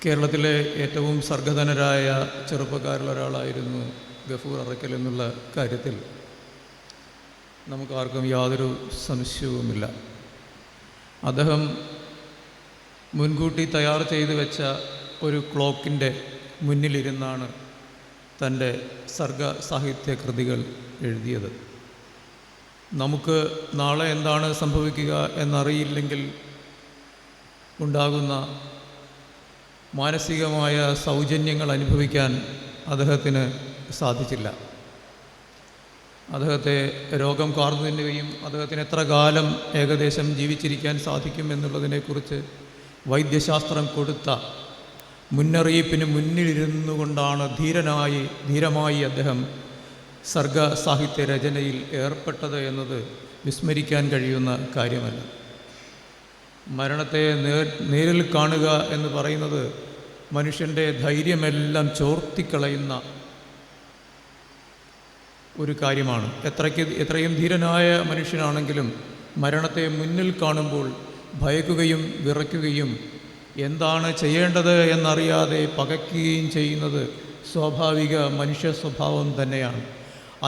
കേരളത്തിലെ ഏറ്റവും സർഗധനരായ ചെറുപ്പക്കാരിലൊരാളായിരുന്നു ഗഫൂർ അറക്കൽ എന്നുള്ള കാര്യത്തിൽ നമുക്കാർക്കും യാതൊരു സംശയവുമില്ല. അദ്ദേഹം മുൻകൂട്ടി തയ്യാർ ചെയ്തു വെച്ച ഒരു ക്ലോക്കിൻ്റെ മുന്നിലിരുന്നാണ് തൻ്റെ സർഗ സാഹിത്യ കൃതികൾ എഴുതിയത്. നമുക്ക് നാളെ എന്താണ് സംഭവിക്കുക എന്നറിയില്ലെങ്കിൽ ഉണ്ടാകുന്ന മാനസികമായ സൗജന്യങ്ങൾ അനുഭവിക്കാൻ അദ്ദേഹത്തിന് സാധിച്ചില്ല. അദ്ദേഹത്തെ രോഗം കാർന്നു തിന്നുകയും അദ്ദേഹത്തിന് എത്ര കാലം ഏകദേശം ജീവിച്ചിരിക്കാൻ സാധിക്കും എന്നുള്ളതിനെക്കുറിച്ച് വൈദ്യശാസ്ത്രം കൊടുത്ത മുന്നറിയിപ്പിന് മുന്നിലിരുന്നു കൊണ്ടാണ് ധീരമായി അദ്ദേഹം സർഗ സാഹിത്യ രചനയിൽ ഏർപ്പെട്ടത് എന്നത് വിസ്മരിക്കാൻ കഴിയുന്ന കാര്യമല്ല. മരണത്തെ നേരിൽ കാണുക എന്ന് പറയുന്നത് മനുഷ്യൻ്റെ ധൈര്യമെല്ലാം ചോർത്തിക്കളയുന്ന ഒരു കാര്യമാണ്. എത്രയും ധീരനായ മനുഷ്യനാണെങ്കിലും മരണത്തെ മുന്നിൽ കാണുമ്പോൾ ഭയക്കുകയും വിറയ്ക്കുകയും എന്താണ് ചെയ്യേണ്ടത് എന്നറിയാതെ പകയ്ക്കുകയും ചെയ്യുന്നത് സ്വാഭാവിക മനുഷ്യ സ്വഭാവം തന്നെയാണ്.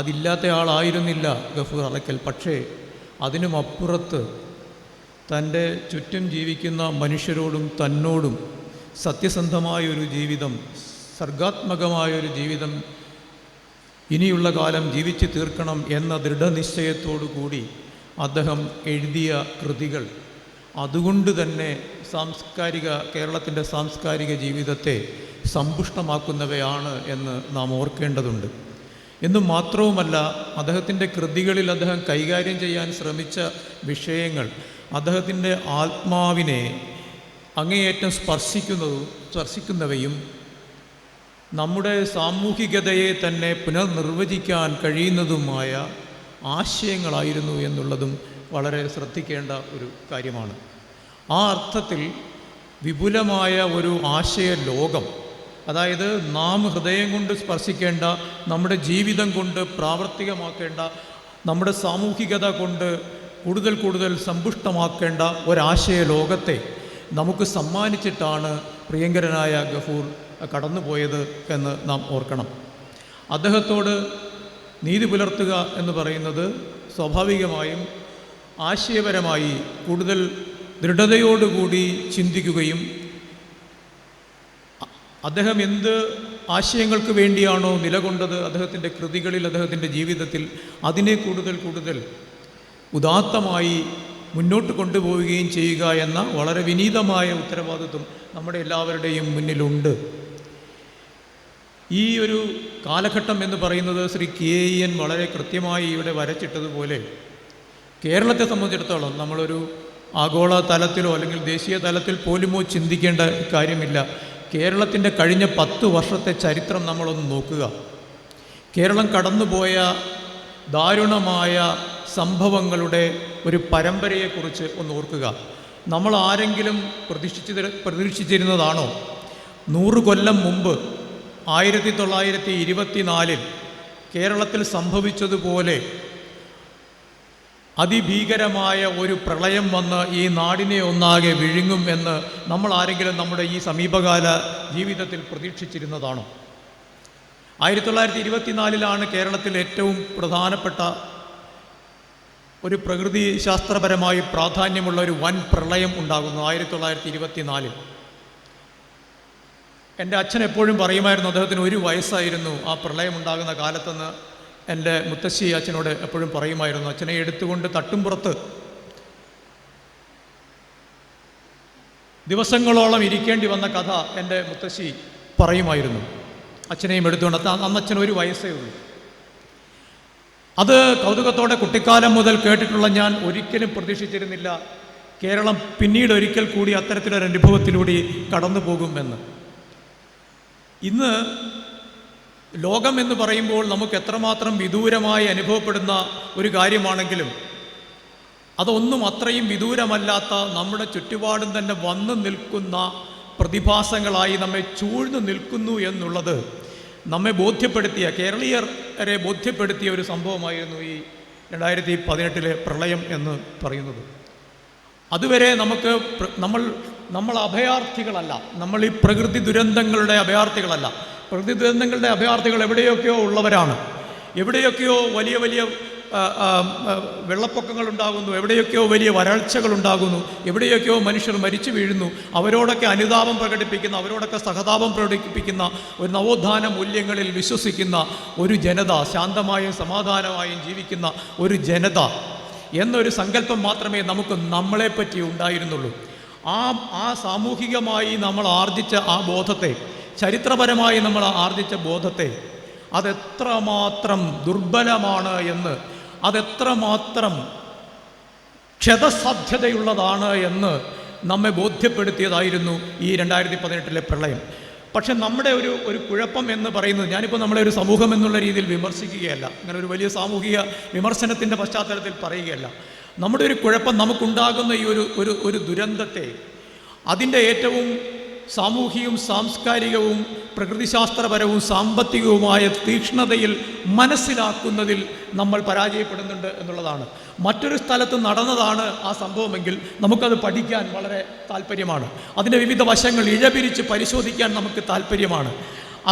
അതില്ലാത്ത ആളായിരുന്നില്ല ഗഫൂർ അറക്കൽ. പക്ഷേ അതിനുമപ്പുറത്ത് തൻ്റെ ചുറ്റും ജീവിക്കുന്ന മനുഷ്യരോടും തന്നോടും സത്യസന്ധമായൊരു ജീവിതം, സർഗാത്മകമായൊരു ജീവിതം ഇനിയുള്ള കാലം ജീവിച്ചു തീർക്കണം എന്ന ദൃഢനിശ്ചയത്തോടു കൂടി അദ്ദേഹം എഴുതിയ കൃതികൾ അതുകൊണ്ട് തന്നെ കേരളത്തിൻ്റെ സാംസ്കാരിക ജീവിതത്തെ സമ്പുഷ്ടമാക്കുന്നവയാണ് എന്ന് നാം ഓർക്കേണ്ടതുണ്ട്. എന്നു മാത്രവുമല്ല, അദ്ദേഹത്തിൻ്റെ കൃതികളിൽ അദ്ദേഹം കൈകാര്യം ചെയ്യാൻ ശ്രമിച്ച വിഷയങ്ങൾ അദ്ദേഹത്തിൻ്റെ ആത്മാവിനെ അങ്ങേയറ്റം സ്പർശിക്കുന്നവയും നമ്മുടെ സാമൂഹികതയെ തന്നെ പുനർനിർവചിക്കാൻ കഴിയുന്നതുമായ ആശയങ്ങളായിരുന്നു എന്നുള്ളതും വളരെ ശ്രദ്ധിക്കേണ്ട ഒരു കാര്യമാണ്. ആ അർത്ഥത്തിൽ വിപുലമായ ഒരു ആശയ ലോകം, അതായത് നാം ഹൃദയം കൊണ്ട് സ്പർശിക്കേണ്ട, നമ്മുടെ ജീവിതം കൊണ്ട് പ്രാവർത്തികമാക്കേണ്ട, നമ്മുടെ സാമൂഹികത കൊണ്ട് കൂടുതൽ സമ്പുഷ്ടമാക്കേണ്ട ഒരാശയ ലോകത്തെ നമുക്ക് സമ്മാനിച്ചിട്ടാണ് പ്രിയങ്കരനായ ഗഫൂർ കടന്നുപോയത് എന്ന് നാം ഓർക്കണം. അദ്ദേഹത്തോട് നീതി പുലർത്തുക എന്ന് പറയുന്നത് സ്വാഭാവികമായും ആശയപരമായി കൂടുതൽ ദൃഢതയോടുകൂടി ചിന്തിക്കുകയും അദ്ദേഹം എന്ത് ആശയങ്ങൾക്ക് വേണ്ടിയാണോ നിലകൊണ്ടത് അദ്ദേഹത്തിൻ്റെ കൃതികളിൽ, അദ്ദേഹത്തിൻ്റെ ജീവിതത്തിൽ, അതിനെ കൂടുതൽ ഉദാത്തമായി മുന്നോട്ട് കൊണ്ടുപോവുകയും ചെയ്യുക എന്ന വളരെ വിനീതമായ ഉത്തരവാദിത്വം നമ്മുടെ എല്ലാവരുടെയും മുന്നിലുണ്ട്. ഈ ഒരു കാലഘട്ടം എന്ന് പറയുന്നത് ശ്രീ KEN വളരെ കൃത്യമായി ഇവിടെ വരച്ചിട്ടതുപോലെ കേരളത്തെ സംബന്ധിച്ചിടത്തോളം നമ്മളൊരു ആഗോള തലത്തിലോ അല്ലെങ്കിൽ ദേശീയ തലത്തിൽ പോലുമോ ചിന്തിക്കേണ്ട കാര്യമില്ല. കേരളത്തിൻ്റെ കഴിഞ്ഞ 10 വർഷത്തെ ചരിത്രം നമ്മളൊന്ന് നോക്കുക. കേരളം കടന്നുപോയ ദാരുണമായ സംഭവങ്ങളുടെ ഒരു പരമ്പരയെക്കുറിച്ച് ഒന്ന് ഓർക്കുക. നമ്മൾ ആരെങ്കിലും പ്രതീക്ഷിച്ചിരുന്നതാണോ 100 കൊല്ലം മുമ്പ് 1924 കേരളത്തിൽ സംഭവിച്ചതുപോലെ അതിഭീകരമായ ഒരു പ്രളയം വന്ന് ഈ നാടിനെ ഒന്നാകെ വിഴുങ്ങും എന്ന് നമ്മൾ ആരെങ്കിലും നമ്മുടെ ഈ സമീപകാല ജീവിതത്തിൽ പ്രതീക്ഷിച്ചിരുന്നതാണോ? 1924 കേരളത്തിൽ ഏറ്റവും പ്രധാനപ്പെട്ട ഒരു പ്രകൃതി ശാസ്ത്രപരമായി പ്രാധാന്യമുള്ള ഒരു വൻ പ്രളയം ഉണ്ടാകുന്നു. 1924 എൻ്റെ അച്ഛൻ എപ്പോഴും പറയുമായിരുന്നു, അദ്ദേഹത്തിന് 1 വയസ്സായിരുന്നു ആ പ്രളയം ഉണ്ടാകുന്ന കാലത്തെന്ന് എൻ്റെ മുത്തശ്ശി അച്ഛനോട് എപ്പോഴും പറയുമായിരുന്നു. അച്ഛനെ എടുത്തുകൊണ്ട് തട്ടുംപുറത്ത് ദിവസങ്ങളോളം ഇരിക്കേണ്ടി വന്ന കഥ എൻ്റെ മുത്തശ്ശി പറയുമായിരുന്നു. അച്ഛനെയും എടുത്തുകൊണ്ട്, അന്ന് അച്ഛന് 1 വയസ്സേ ഉള്ളൂ. അത് കൗതുകത്തോടെ കുട്ടിക്കാലം മുതൽ കേട്ടിട്ടുള്ള ഞാൻ ഒരിക്കലും പ്രതീക്ഷിച്ചിരുന്നില്ല കേരളം പിന്നീട് ഒരിക്കൽ കൂടി അത്തരത്തിലൊരു അനുഭവത്തിലൂടെ കടന്നു പോകുമെന്ന്. ഇന്ന് ലോകം എന്ന് പറയുമ്പോൾ നമുക്ക് എത്രമാത്രം വിദൂരമായി അനുഭവപ്പെടുന്ന ഒരു കാര്യമാണെങ്കിലും അതൊന്നും അത്രയും വിദൂരമല്ലാത്ത നമ്മുടെ ചുറ്റുപാടും തന്നെ വന്നു നിൽക്കുന്ന പ്രതിഭാസങ്ങളായി നമ്മെ ചൂഴ്ന്നു നിൽക്കുന്നു എന്നുള്ളത് നമ്മെ ബോധ്യപ്പെടുത്തിയ, കേരളീയരെ ബോധ്യപ്പെടുത്തിയ ഒരു സംഭവമായിരുന്നു ഈ 2018 പ്രളയം എന്ന് പറയുന്നത്. അതുവരെ നമ്മൾ നമ്മൾ അഭയാർത്ഥികളല്ല, നമ്മൾ ഈ പ്രകൃതി ദുരന്തങ്ങളുടെ അഭയാർത്ഥികളല്ല. പ്രകൃതി ദുരന്തങ്ങളുടെ അഭയാർത്ഥികൾ എവിടെയൊക്കെയോ ഉള്ളവരാണ്. എവിടെയൊക്കെയോ വലിയ വലിയ വെള്ളപ്പൊക്കങ്ങൾ ഉണ്ടാകുന്നു, എവിടെയൊക്കെയോ വലിയ വരൾച്ചകൾ ഉണ്ടാകുന്നു, എവിടെയൊക്കെയോ മനുഷ്യർ മരിച്ചു വീഴുന്നു. അവരോടൊക്കെ അനുതാപം പ്രകടിപ്പിക്കുന്ന, അവരോടൊക്കെ സഹതാപം പ്രകടിപ്പിക്കുന്ന, ഒരു നവോത്ഥാന മൂല്യങ്ങളിൽ വിശ്വസിക്കുന്ന ഒരു ജനത, ശാന്തമായും സമാധാനമായും ജീവിക്കുന്ന ഒരു ജനത എന്നൊരു സങ്കല്പം മാത്രമേ നമുക്ക് നമ്മളെപ്പറ്റി ഉണ്ടായിരുന്നുള്ളൂ. ആ സാമൂഹികമായി നമ്മൾ ആർജിച്ച ആ ബോധത്തെ, ചരിത്രപരമായി നമ്മൾ ആർജിച്ച ബോധത്തെ അതെത്രമാത്രം ദുർബലമാണ് എന്ന്, അതെത്രമാത്രം ക്ഷതസാധ്യതയുള്ളതാണ് എന്ന് നമ്മെ ബോധ്യപ്പെടുത്തിയതായിരുന്നു ഈ 2018 പ്രളയം. പക്ഷെ നമ്മുടെ ഒരു കുഴപ്പം എന്ന് പറയുന്നത്, ഞാനിപ്പോൾ നമ്മളെ ഒരു സമൂഹം എന്നുള്ള രീതിയിൽ വിമർശിക്കുകയല്ല, അങ്ങനെ ഒരു വലിയ സാമൂഹിക വിമർശനത്തിൻ്റെ പശ്ചാത്തലത്തിൽ പറയുകയല്ല. നമ്മുടെ ഒരു കുഴപ്പം, നമുക്കുണ്ടാകുന്ന ഈ ഒരു ദുരന്തത്തെ അതിൻ്റെ ഏറ്റവും സാമൂഹികവും സാംസ്കാരികവും പ്രകൃതിശാസ്ത്രപരവും സാമ്പത്തികവുമായ തീക്ഷ്ണതയിൽ മനസ്സിലാക്കുന്നതിൽ നമ്മൾ പരാജയപ്പെടുന്നുണ്ട് എന്നുള്ളതാണ്. മറ്റൊരു സ്ഥലത്ത് നടന്നതാണ് ആ സംഭവമെങ്കിൽ നമുക്കത് പഠിക്കാൻ വളരെ താല്പര്യമാണ്. അതിൻ്റെ വിവിധ വശങ്ങൾ ഇഴപിരിച്ച് പരിശോധിക്കാൻ നമുക്ക് താല്പര്യമാണ്.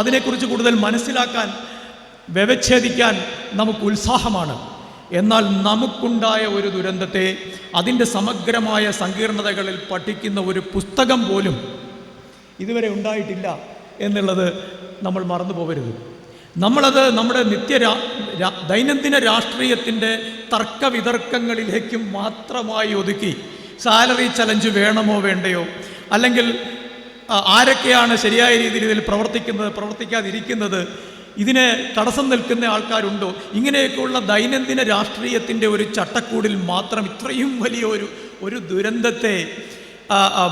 അതിനെക്കുറിച്ച് കൂടുതൽ മനസ്സിലാക്കാൻ, വ്യവച്ഛേദിക്കാൻ നമുക്ക് ഉത്സാഹമാണ്. എന്നാൽ നമുക്കുണ്ടായ ഒരു ദുരന്തത്തെ അതിൻ്റെ സമഗ്രമായ സങ്കീർണതകളിൽ പഠിക്കുന്ന ഒരു പുസ്തകം പോലും ഇതുവരെ ഉണ്ടായിട്ടില്ല എന്നുള്ളത് നമ്മൾ മറന്നു പോകരുത്. നമ്മളത് നമ്മുടെ ദൈനംദിന രാഷ്ട്രീയത്തിൻ്റെ തർക്കവിതർക്കങ്ങളിലേക്കും മാത്രമായി ഒതുക്കി, സാലറി ചലഞ്ച് വേണമോ വേണ്ടയോ, അല്ലെങ്കിൽ ആരൊക്കെയാണ് ശരിയായ രീതിയിൽ ഇതിൽ പ്രവർത്തിക്കാതിരിക്കുന്നത്, ഇതിന് തടസ്സം നിൽക്കുന്ന ആൾക്കാരുണ്ടോ, ഇങ്ങനെയൊക്കെയുള്ള ദൈനംദിന രാഷ്ട്രീയത്തിൻ്റെ ഒരു ചട്ടക്കൂടിൽ മാത്രം ഇത്രയും വലിയ ഒരു ദുരന്തത്തെ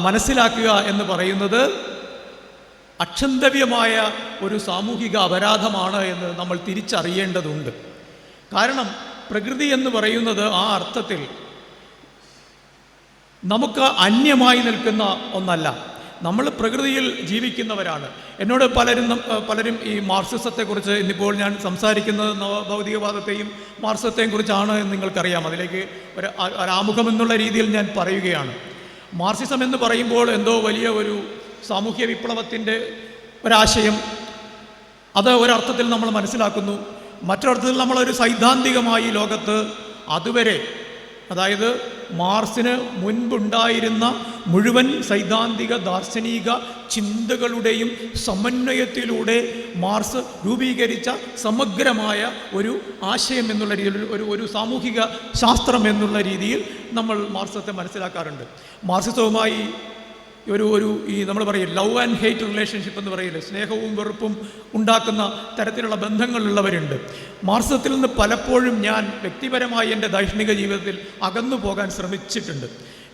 മനസ്സിലാക്കുക എന്ന് പറയുന്നത് അക്ഷന്തവ്യമായ ഒരു സാമൂഹിക അപരാധമാണ് എന്ന് നമ്മൾ തിരിച്ചറിയേണ്ടതുണ്ട്. കാരണം പ്രകൃതി എന്ന് പറയുന്നത് ആ അർത്ഥത്തിൽ നമുക്ക് അന്യമായി നിൽക്കുന്ന ഒന്നല്ല. നമ്മൾ പ്രകൃതിയിൽ ജീവിക്കുന്നവരാണ്. എന്നോട് പലരും ഈ മാർക്സിസത്തെക്കുറിച്ച്, ഇന്നിപ്പോൾ ഞാൻ സംസാരിക്കുന്നത് ഭൗതികവാദത്തെയും മാർക്സിസത്തെയും കുറിച്ചാണ് എന്ന് നിങ്ങൾക്കറിയാം. അതിലേക്ക് ഒരാമുഖം എന്നുള്ള രീതിയിൽ ഞാൻ പറയുകയാണ്. മാർക്സിസം എന്ന് പറയുമ്പോൾ എന്തോ വലിയ ഒരു സാമൂഹ്യ വിപ്ലവത്തിൻ്റെ ഒരാശയം, അത് ഒരർത്ഥത്തിൽ നമ്മൾ മനസ്സിലാക്കുന്നു. മറ്റൊരർത്ഥത്തിൽ നമ്മളൊരു സൈദ്ധാന്തികമായി ലോകത്ത് അതുവരെ, അതായത് മാർക്സിന് മുൻപുണ്ടായിരുന്ന മുഴുവൻ സൈദ്ധാന്തിക ദാർശനിക ചിന്തകളുടെയും സമന്വയത്തിലൂടെ മാർക്സ് രൂപീകരിച്ച സമഗ്രമായ ഒരു ആശയം എന്നുള്ള രീതിയിൽ, ഒരു സാമൂഹിക ശാസ്ത്രം എന്നുള്ള രീതിയിൽ നമ്മൾ മാർക്സത്തെ മനസ്സിലാക്കാറുണ്ട്. മാർക്സിസവുമായി ഈ നമ്മൾ പറയും ലവ് ആൻഡ് ഹെയ്റ്റ് റിലേഷൻഷിപ്പ് എന്ന് പറയില്ലേ, സ്നേഹവും വെറുപ്പും ഉണ്ടാക്കുന്ന തരത്തിലുള്ള ബന്ധങ്ങളുള്ളവരുണ്ട്. മാർക്സിസത്തിൽ നിന്ന് പലപ്പോഴും ഞാൻ വ്യക്തിപരമായി എൻ്റെ ദൈഷ്ണിക ജീവിതത്തിൽ അകന്നു പോകാൻ ശ്രമിച്ചിട്ടുണ്ട്.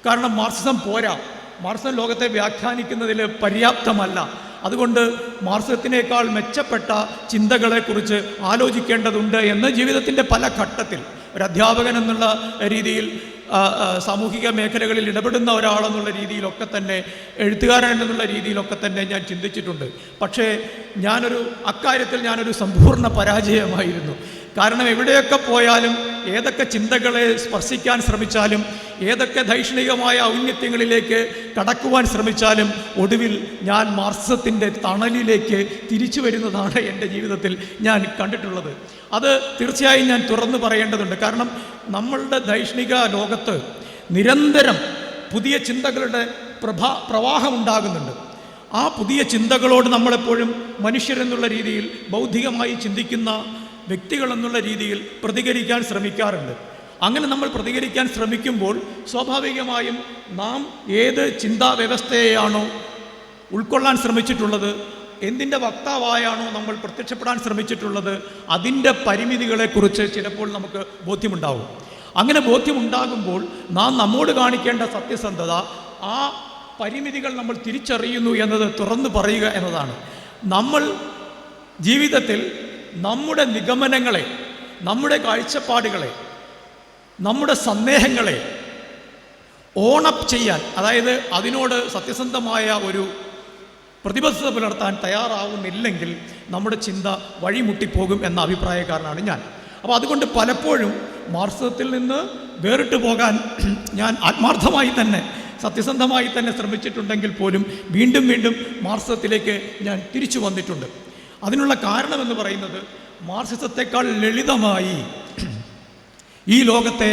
കാരണം മാർക്സിസം പോരാ, മാർക്സിസം ലോകത്തെ വ്യാഖ്യാനിക്കുന്നതിൽ പര്യാപ്തമല്ല. അതുകൊണ്ട് മാർക്സിസത്തിനേക്കാൾ മെച്ചപ്പെട്ട ചിന്തകളെക്കുറിച്ച് ആലോചിക്കേണ്ടതുണ്ട് എന്ന് ജീവിതത്തിൻ്റെ പല ഘട്ടത്തിൽ ഒരു അധ്യാപകൻ എന്നുള്ള രീതിയിൽ, സാമൂഹിക മേഖലകളിൽ ഇടപെടുന്ന ഒരാളെന്നുള്ള രീതിയിലൊക്കെ തന്നെ, എഴുത്തുകാരൻ എന്നുള്ള രീതിയിലൊക്കെ തന്നെ ഞാൻ ചിന്തിച്ചിട്ടുണ്ട്. പക്ഷേ അക്കാര്യത്തിൽ ഞാനൊരു സമ്പൂർണ്ണ പരാജയമായിരുന്നു. കാരണം എവിടെയൊക്കെ പോയാലും, ഏതൊക്കെ ചിന്തകളെ സ്പർശിക്കാൻ ശ്രമിച്ചാലും, ഏതൊക്കെ ദൈഷ്ണികമായ ഔന്നത്യങ്ങളിലേക്ക് കടക്കുവാൻ ശ്രമിച്ചാലും ഒടുവിൽ ഞാൻ മാർക്സിസത്തിൻ്റെ തണലിലേക്ക് തിരിച്ചു വരുന്നതാണ് എൻ്റെ ജീവിതത്തിൽ ഞാൻ കണ്ടിട്ടുള്ളത്. അത് തീർച്ചയായും ഞാൻ തുറന്നു പറയേണ്ടതുണ്ട്. കാരണം നമ്മളുടെ ദൈഷ്ണിക ലോകത്ത് നിരന്തരം പുതിയ ചിന്തകളുടെ പ്രവാഹം ഉണ്ടാകുന്നുണ്ട്. ആ പുതിയ ചിന്തകളോട് നമ്മളെപ്പോഴും മനുഷ്യരെന്നുള്ള രീതിയിൽ, ബൗദ്ധികമായി ചിന്തിക്കുന്ന വ്യക്തികളെന്നുള്ള രീതിയിൽ പ്രതികരിക്കാൻ ശ്രമിക്കാറുണ്ട്. അങ്ങനെ നമ്മൾ പ്രതികരിക്കാൻ ശ്രമിക്കുമ്പോൾ സ്വാഭാവികമായും നാം ഏത് ചിന്താ വ്യവസ്ഥയെയാണോ ഉൾക്കൊള്ളാൻ ശ്രമിച്ചിട്ടുള്ളത്, എന്തിൻ്റെ വക്താവായാണോ നമ്മൾ പ്രത്യക്ഷപ്പെടാൻ ശ്രമിച്ചിട്ടുള്ളത്, അതിൻ്റെ പരിമിതികളെക്കുറിച്ച് ചിലപ്പോൾ നമുക്ക് ബോധ്യമുണ്ടാവും. അങ്ങനെ ബോധ്യമുണ്ടാകുമ്പോൾ നാം നമ്മോട് കാണിക്കേണ്ട സത്യസന്ധത, ആ പരിമിതികൾ നമ്മൾ തിരിച്ചറിയുന്നു എന്നത് തുറന്നു പറയുക എന്നതാണ്. നമ്മൾ ജീവിതത്തിൽ നമ്മുടെ നിഗമനങ്ങളെ, നമ്മുടെ കാഴ്ചപ്പാടുകളെ, നമ്മുടെ സന്ദേഹങ്ങളെ ഓണപ്പ് ചെയ്യാൻ, അതായത് അതിനോട് സത്യസന്ധമായ ഒരു പ്രതിബദ്ധത പുലർത്താൻ തയ്യാറാവുന്നില്ലെങ്കിൽ നമ്മുടെ ചിന്ത വഴിമുട്ടിപ്പോകും എന്ന അഭിപ്രായക്കാരനാണ് ഞാൻ. അപ്പോൾ അതുകൊണ്ട് പലപ്പോഴും മാർക്സിസത്തിൽ നിന്ന് വേറിട്ട് പോകാൻ ഞാൻ ആത്മാർത്ഥമായി തന്നെ സത്യസന്ധമായി തന്നെ ശ്രമിച്ചിട്ടുണ്ടെങ്കിൽ പോലും വീണ്ടും വീണ്ടും മാർക്സിസത്തിലേക്ക് ഞാൻ തിരിച്ചു വന്നിട്ടുണ്ട്. അതിനുള്ള കാരണമെന്ന് പറയുന്നത് മാർക്സിസത്തെക്കാൾ ലളിതമായി ഈ ലോകത്തെ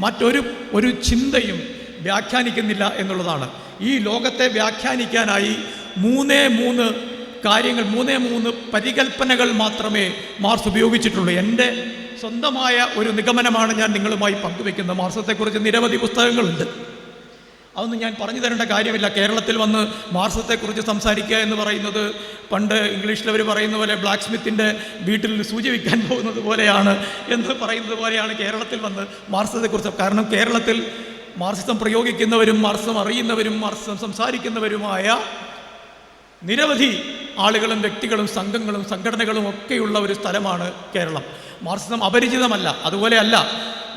മറ്റൊരു ചിന്തയും വ്യാഖ്യാനിക്കുന്നില്ല എന്നുള്ളതാണ്. ഈ ലോകത്തെ വ്യാഖ്യാനിക്കാനായി മൂന്ന് പരികൽപ്പനകൾ മാത്രമേ മാർക്സ് ഉപയോഗിച്ചിട്ടുള്ളൂ. എൻ്റെ സ്വന്തമായ ഒരു നിഗമനമാണ് ഞാൻ നിങ്ങളുമായി പങ്കുവെക്കുന്നത്. മാർക്സത്തെക്കുറിച്ച് നിരവധി പുസ്തകങ്ങളുണ്ട്, അതൊന്നും ഞാൻ പറഞ്ഞു തരേണ്ട കാര്യമില്ല. കേരളത്തിൽ വന്ന് മാർക്സത്തെക്കുറിച്ച് സംസാരിക്കുക എന്ന് പറയുന്നത് പണ്ട് ഇംഗ്ലീഷിലവർ പറയുന്ന പോലെ ബ്ലാക്ക് സ്മിത്തിൻ്റെ വീട്ടിൽ സൂചി വയ്ക്കാൻ പോകുന്നത് പോലെയാണ് എന്ന് പറയുന്നത് പോലെയാണ് കേരളത്തിൽ വന്ന് മാർക്സത്തെക്കുറിച്ച്. കാരണം കേരളത്തിൽ മാർക്സിസം പ്രയോഗിക്കുന്നവരും മാർക്സിസം അറിയുന്നവരും മാർക്സിസം സംസാരിക്കുന്നവരുമായ നിരവധി ആളുകളും വ്യക്തികളും സംഘങ്ങളും സംഘടനകളും ഒക്കെയുള്ള ഒരു സ്ഥലമാണ് കേരളം. മാർക്സിസം അപരിചിതമല്ല. അതുപോലെയല്ല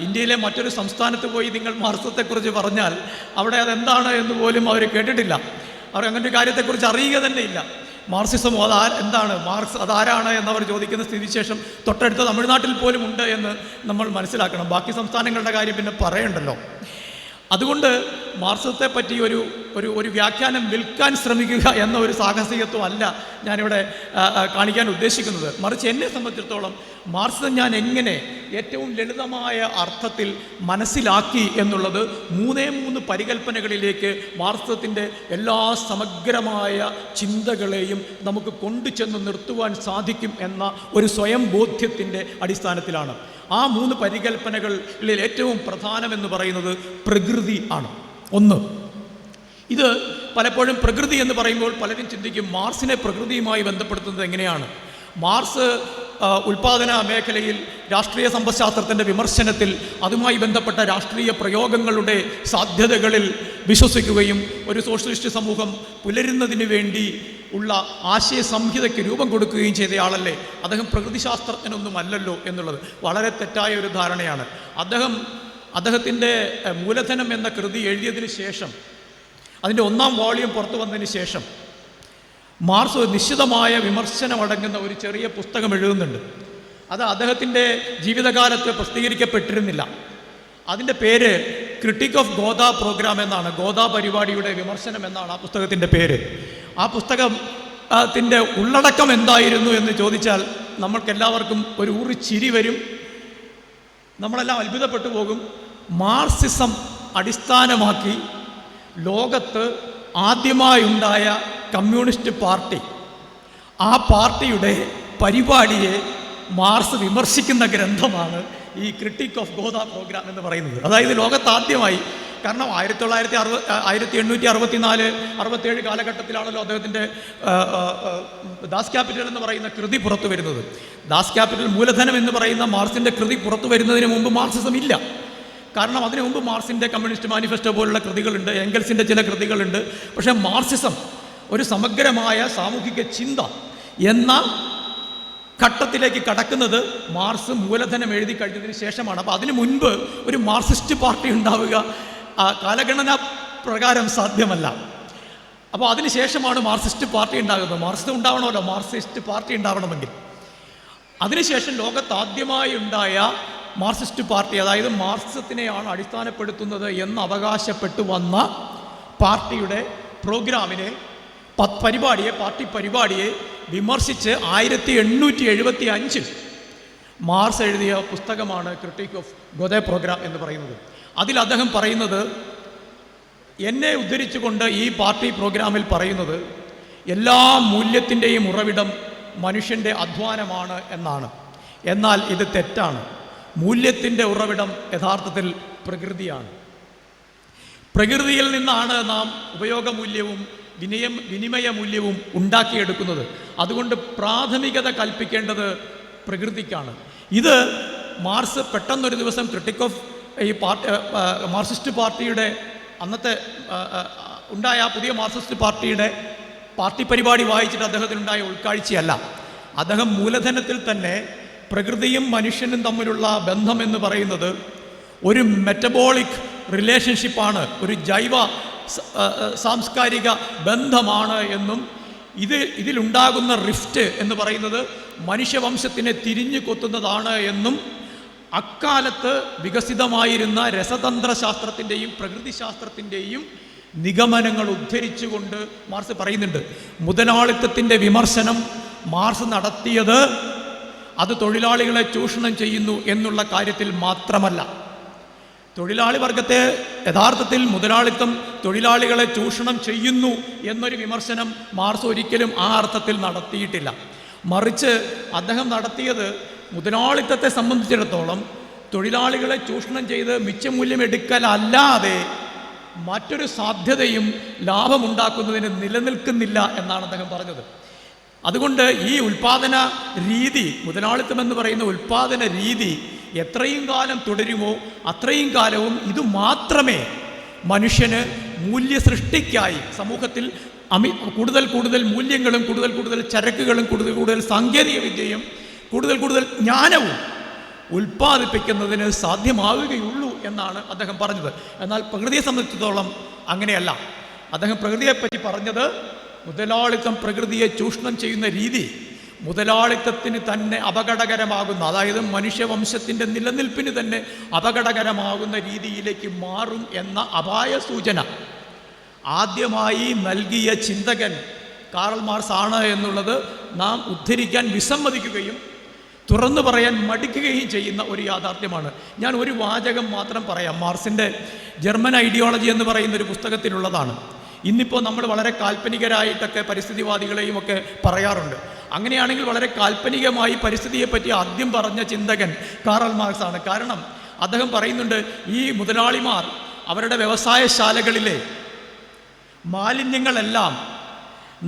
ഇന്ത്യയിലെ മറ്റൊരു സംസ്ഥാനത്ത് പോയി നിങ്ങൾ മാർക്സിസത്തെക്കുറിച്ച് പറഞ്ഞാൽ അവിടെ അതെന്താണ് എന്ന് പോലും അവർ കേട്ടിട്ടില്ല. അവർ അങ്ങനെ ഒരു കാര്യത്തെക്കുറിച്ച് അറിയുക തന്നെ ഇല്ല. മാർക്സിസം എന്താണ്, മാർക്സ് അതാരാണ് എന്നവർ ചോദിക്കുന്ന സ്ഥിതിവിശേഷം തൊട്ടടുത്ത തമിഴ്നാട്ടിൽ പോലും ഉണ്ട് എന്ന് നമ്മൾ മനസ്സിലാക്കണം. ബാക്കി സംസ്ഥാനങ്ങളുടെ കാര്യം പിന്നെ പറയണ്ടല്ലോ. അതുകൊണ്ട് മാർക്സത്തെ പറ്റി ഒരു വ്യാഖ്യാനം വിൽക്കാൻ ശ്രമിക്കുക എന്ന ഒരു സാഹസികത്വം അല്ല ഞാനിവിടെ കാണിക്കാൻ ഉദ്ദേശിക്കുന്നത്. മറിച്ച് എന്നെ സംബന്ധിച്ചിടത്തോളം മാർക്സിസം ഞാൻ എങ്ങനെ ഏറ്റവും ലളിതമായ അർത്ഥത്തിൽ മനസ്സിലാക്കി എന്നുള്ളത് മൂന്ന് പരികൽപ്പനകളിലേക്ക് മാർക്സിസത്തിൻ്റെ എല്ലാ സമഗ്രമായ ചിന്തകളെയും നമുക്ക് കൊണ്ടുചെന്ന് നിർത്തുവാൻ സാധിക്കും എന്ന ഒരു സ്വയം ബോധ്യത്തിൻ്റെ അടിസ്ഥാനത്തിലാണ്. ആ 3 പരികൽപ്പനകളിൽ ഏറ്റവും പ്രധാനമെന്ന് പറയുന്നത് പ്രകൃതി ആണ്. ഒന്ന്, ഇത് പലപ്പോഴും പ്രകൃതി എന്ന് പറയുമ്പോൾ പലരും ചിന്തിക്കും മാർക്സിനെ പ്രകൃതിയുമായി ബന്ധപ്പെടുത്തുന്നത് എങ്ങനെയാണ്. മാർക്സ് ഉൽപാദന മേഖലയിൽ രാഷ്ട്രീയ സമ്പദ്ശാസ്ത്രത്തിൻ്റെ വിമർശനത്തിൽ അതുമായി ബന്ധപ്പെട്ട രാഷ്ട്രീയ പ്രയോഗങ്ങളുടെ സാധ്യതകളിൽ വിശ്വസിക്കുകയും ഒരു സോഷ്യലിസ്റ്റ് സമൂഹം പുലരുന്നതിന് വേണ്ടി ഉള്ള ആശയ സംഹിതയ്ക്ക് രൂപം കൊടുക്കുകയും ചെയ്തയാളല്ലേ. അദ്ദേഹം പ്രകൃതിശാസ്ത്രജ്ഞനൊന്നുമല്ലല്ലോ എന്നുള്ളത് വളരെ തെറ്റായ ഒരു ധാരണയാണ്. അദ്ദേഹത്തിൻ്റെ മൂലധനം എന്ന കൃതി എഴുതിയതിന് ശേഷം, അതിൻ്റെ 1ാം വോളിയം പുറത്തു വന്നതിന് ശേഷം മാർക്സ് നിശ്ചിതമായ വിമർശനമടങ്ങുന്ന ഒരു ചെറിയ പുസ്തകം എഴുതുന്നുണ്ട്. അത് അദ്ദേഹത്തിൻ്റെ ജീവിതകാലത്ത് പ്രസിദ്ധീകരിക്കപ്പെട്ടിരുന്നില്ല. അതിൻ്റെ പേര് ക്രിട്ടിക് ഓഫ് ഗോദ പ്രോഗ്രാം എന്നാണ്. ഗോദ പരിപാടിയുടെ വിമർശനം എന്നാണ് ആ പുസ്തകത്തിൻ്റെ പേര്. ആ പുസ്തകത്തിൻ്റെ ഉള്ളടക്കം എന്തായിരുന്നു എന്ന് ചോദിച്ചാൽ നമ്മൾക്കെല്ലാവർക്കും ഒരു ചിരി വരും. നമ്മളെല്ലാം അത്ഭുതപ്പെട്ടു പോകും. മാർക്സിസം അടിസ്ഥാനമാക്കി ലോകത്ത് ആദ്യമായുണ്ടായ കമ്മ്യൂണിസ്റ്റ് പാർട്ടി, ആ പാർട്ടിയുടെ പരിപാടിയെ മാർക്സ് വിമർശിക്കുന്ന ഗ്രന്ഥമാണ് ഈ ക്രിട്ടിക് ഓഫ് ഗോദ പ്രോഗ്രാം എന്ന് പറയുന്നത്. അതായത് ലോകത്താദ്യമായി, കാരണം 1864-67 കാലഘട്ടത്തിലാണല്ലോ അദ്ദേഹത്തിൻ്റെ ദാസ് ക്യാപിറ്റൽ എന്ന് പറയുന്ന കൃതി പുറത്തു വരുന്നത്. ദാസ് ക്യാപിറ്റൽ, മൂലധനം എന്ന് പറയുന്ന മാർക്സിൻ്റെ കൃതി പുറത്തു വരുന്നതിന് മുമ്പ് മാർക്സിസം ഇല്ല. കാരണം അതിനു മുമ്പ് മാർക്സിൻ്റെ കമ്മ്യൂണിസ്റ്റ് മാനിഫെസ്റ്റോ പോലുള്ള കൃതികളുണ്ട്, എംഗൽസിൻ്റെ ചില കൃതികളുണ്ട്. പക്ഷേ മാർക്സിസം ഒരു സമഗ്രമായ സാമൂഹിക ചിന്ത എന്ന ഘട്ടത്തിലേക്ക് കടക്കുന്നത് മാർക്സ് മൂലധനം എഴുതി കഴിഞ്ഞതിന് ശേഷമാണ്. അപ്പോൾ അതിനു മുൻപ് ഒരു മാർക്സിസ്റ്റ് പാർട്ടി ഉണ്ടാവുക കാലഗണന പ്രകാരം സാധ്യമല്ല. അപ്പോൾ അതിനുശേഷമാണ് മാർക്സിസ്റ്റ് പാർട്ടി ഉണ്ടാകുന്നത്. മാർക്സിസ്റ്റ് ഉണ്ടാവണമല്ലോ, മാർക്സിസ്റ്റ് പാർട്ടി ഉണ്ടാവണമെങ്കിൽ. അതിനുശേഷം ലോകത്താദ്യമായി ഉണ്ടായ മാർക്സിസ്റ്റ് പാർട്ടി, അതായത് മാർക്സിസത്തിനെയാണ് അടിസ്ഥാനപ്പെടുത്തുന്നത് എന്ന് അവകാശപ്പെട്ടു വന്ന പാർട്ടിയുടെ പ്രോഗ്രാമിനെ, പാർട്ടി പരിപാടിയെ വിമർശിച്ച് 1875 മാർക്സ് എഴുതിയ പുസ്തകമാണ് ക്രിട്ടിക് ഓഫ് ഗോദ പ്രോഗ്രാം എന്ന് പറയുന്നത്. അതിൽ അദ്ദേഹം പറയുന്നത്, എന്നെ ഉദ്ധരിച്ചുകൊണ്ട് ഈ പാർട്ടി പ്രോഗ്രാമിൽ പറയുന്നത്, എല്ലാ മൂല്യത്തിൻ്റെയും ഉറവിടം മനുഷ്യൻ്റെ അധ്വാനമാണ് എന്നാണ്. എന്നാൽ ഇത് തെറ്റാണ്. മൂല്യത്തിൻ്റെ ഉറവിടം യഥാർത്ഥത്തിൽ പ്രകൃതിയാണ്. പ്രകൃതിയിൽ നിന്നാണ് നാം ഉപയോഗമൂല്യവും വിനിമയ മൂല്യവും ഉണ്ടാക്കിയെടുക്കുന്നത്. അതുകൊണ്ട് പ്രാഥമികത കൽപ്പിക്കേണ്ടത് പ്രകൃതിക്കാണ്. ഇത് മാർക്സ് പെട്ടെന്നൊരു ദിവസം ക്രിട്ടിക് ഓഫ് മാർക്സിസ്റ്റ് പാർട്ടിയുടെ അന്നത്തെ ഉണ്ടായ പുതിയ മാർക്സിസ്റ്റ് പാർട്ടിയുടെ പാർട്ടി പരിപാടി വായിച്ചിട്ട് അദ്ദേഹത്തിനുണ്ടായ ഉൾക്കാഴ്ചയല്ല. അദ്ദേഹം മൂലധനത്തിൽ തന്നെ പ്രകൃതിയും മനുഷ്യനും തമ്മിലുള്ള ബന്ധം എന്ന് പറയുന്നത് ഒരു മെറ്റബോളിക് റിലേഷൻഷിപ്പാണ്, ഒരു ജൈവ സാംസ്കാരിക ബന്ധമാണ് എന്നും ഇതിലുണ്ടാകുന്ന റിഫ്റ്റ് എന്ന് പറയുന്നത് മനുഷ്യവംശത്തിനെ തിരിഞ്ഞു കൊത്തുന്നതാണ് എന്നും അക്കാലത്ത് വികസിതമായിരുന്ന രസതന്ത്രശാസ്ത്രത്തിൻ്റെയും പ്രകൃതിശാസ്ത്രത്തിൻ്റെയും നിഗമനങ്ങൾ ഉദ്ധരിച്ചുകൊണ്ട് മാർക്സ് പറയുന്നുണ്ട്. മുതലാളിത്തത്തിൻ്റെ വിമർശനം മാർക്സ് നടത്തിയത് അത് തൊഴിലാളികളെ ചൂഷണം ചെയ്യുന്നു എന്നുള്ള കാര്യത്തിൽ മാത്രമല്ല. തൊഴിലാളി വർഗത്തെ യഥാർത്ഥത്തിൽ മുതലാളിത്തം തൊഴിലാളികളെ ചൂഷണം ചെയ്യുന്നു എന്നൊരു വിമർശനം മാർക്സ് ഒരിക്കലും ആ അർത്ഥത്തിൽ നടത്തിയിട്ടില്ല. മറിച്ച് അദ്ദേഹം നടത്തിയത് മുതലാളിത്തത്തെ സംബന്ധിച്ചിടത്തോളം തൊഴിലാളികളെ ചൂഷണം ചെയ്ത് മിച്ചമൂല്യം എടുക്കലല്ലാതെ മറ്റൊരു സാധ്യതയും ലാഭമുണ്ടാക്കുന്നതിന് നിലനിൽക്കുന്നില്ല എന്നാണ് അദ്ദേഹം പറഞ്ഞത്. അതുകൊണ്ട് ഈ ഉൽപ്പാദന രീതി, മുതലാളിത്തം എന്ന് പറയുന്ന ഉൽപ്പാദന രീതി എത്രയും കാലം തുടരുമോ അത്രയും കാലവും ഇത് മാത്രമേ മനുഷ്യന് മൂല്യസൃഷ്ടിക്കായി സമൂഹത്തിൽ കൂടുതൽ കൂടുതൽ മൂല്യങ്ങളും കൂടുതൽ കൂടുതൽ ചരക്കുകളും കൂടുതൽ കൂടുതൽ സാങ്കേതിക വിദ്യയും കൂടുതൽ കൂടുതൽ ജ്ഞാനവും ഉൽപ്പാദിപ്പിക്കുന്നതിന് സാധ്യമാവുകയുള്ളൂ എന്നാണ് അദ്ദേഹം പറഞ്ഞത്. എന്നാൽ പ്രകൃതിയെ സംബന്ധിച്ചിടത്തോളം അങ്ങനെയല്ല. അദ്ദേഹം പ്രകൃതിയെപ്പറ്റി പറഞ്ഞത് മുതലാളിത്തം പ്രകൃതിയെ ചൂഷണം ചെയ്യുന്ന രീതി മുതലാളിത്തത്തിന് തന്നെ അപകടകരമാകുന്ന, അതായത് മനുഷ്യവംശത്തിൻ്റെ നിലനിൽപ്പിന് തന്നെ അപകടകരമാകുന്ന രീതിയിലേക്ക് മാറും എന്ന അപായ സൂചന ആദ്യമായി നൽകിയ ചിന്തകൻ കാറൽ മാർക്സ് ആണ് എന്നുള്ളത് നാം ഉദ്ധരിക്കാൻ വിസമ്മതിക്കുകയും തുറന്നു പറയാൻ മടിക്കുകയും ചെയ്യുന്ന ഒരു യാഥാർത്ഥ്യമാണ്. ഞാൻ ഒരു വാചകം മാത്രം പറയാം. മാർക്സിൻ്റെ ജർമ്മൻ ഐഡിയോളജി എന്ന് പറയുന്ന ഒരു പുസ്തകത്തിലുള്ളതാണ്. ഇന്നിപ്പോൾ നമ്മൾ വളരെ കാൽപ്പനികരായിട്ടൊക്കെ പരിസ്ഥിതിവാദികളെയും ഒക്കെ പറയാറുണ്ട്. അങ്ങനെയാണെങ്കിൽ വളരെ കാൽപ്പനികമായി പരിസ്ഥിതിയെപ്പറ്റി ആദ്യം പറഞ്ഞ ചിന്തകൻ കാറൽ മാർക്സ് ആണ്. കാരണം അദ്ദേഹം പറയുന്നുണ്ട്, ഈ മുതലാളിമാർ അവരുടെ വ്യവസായശാലകളിലെ മാലിന്യങ്ങളെല്ലാം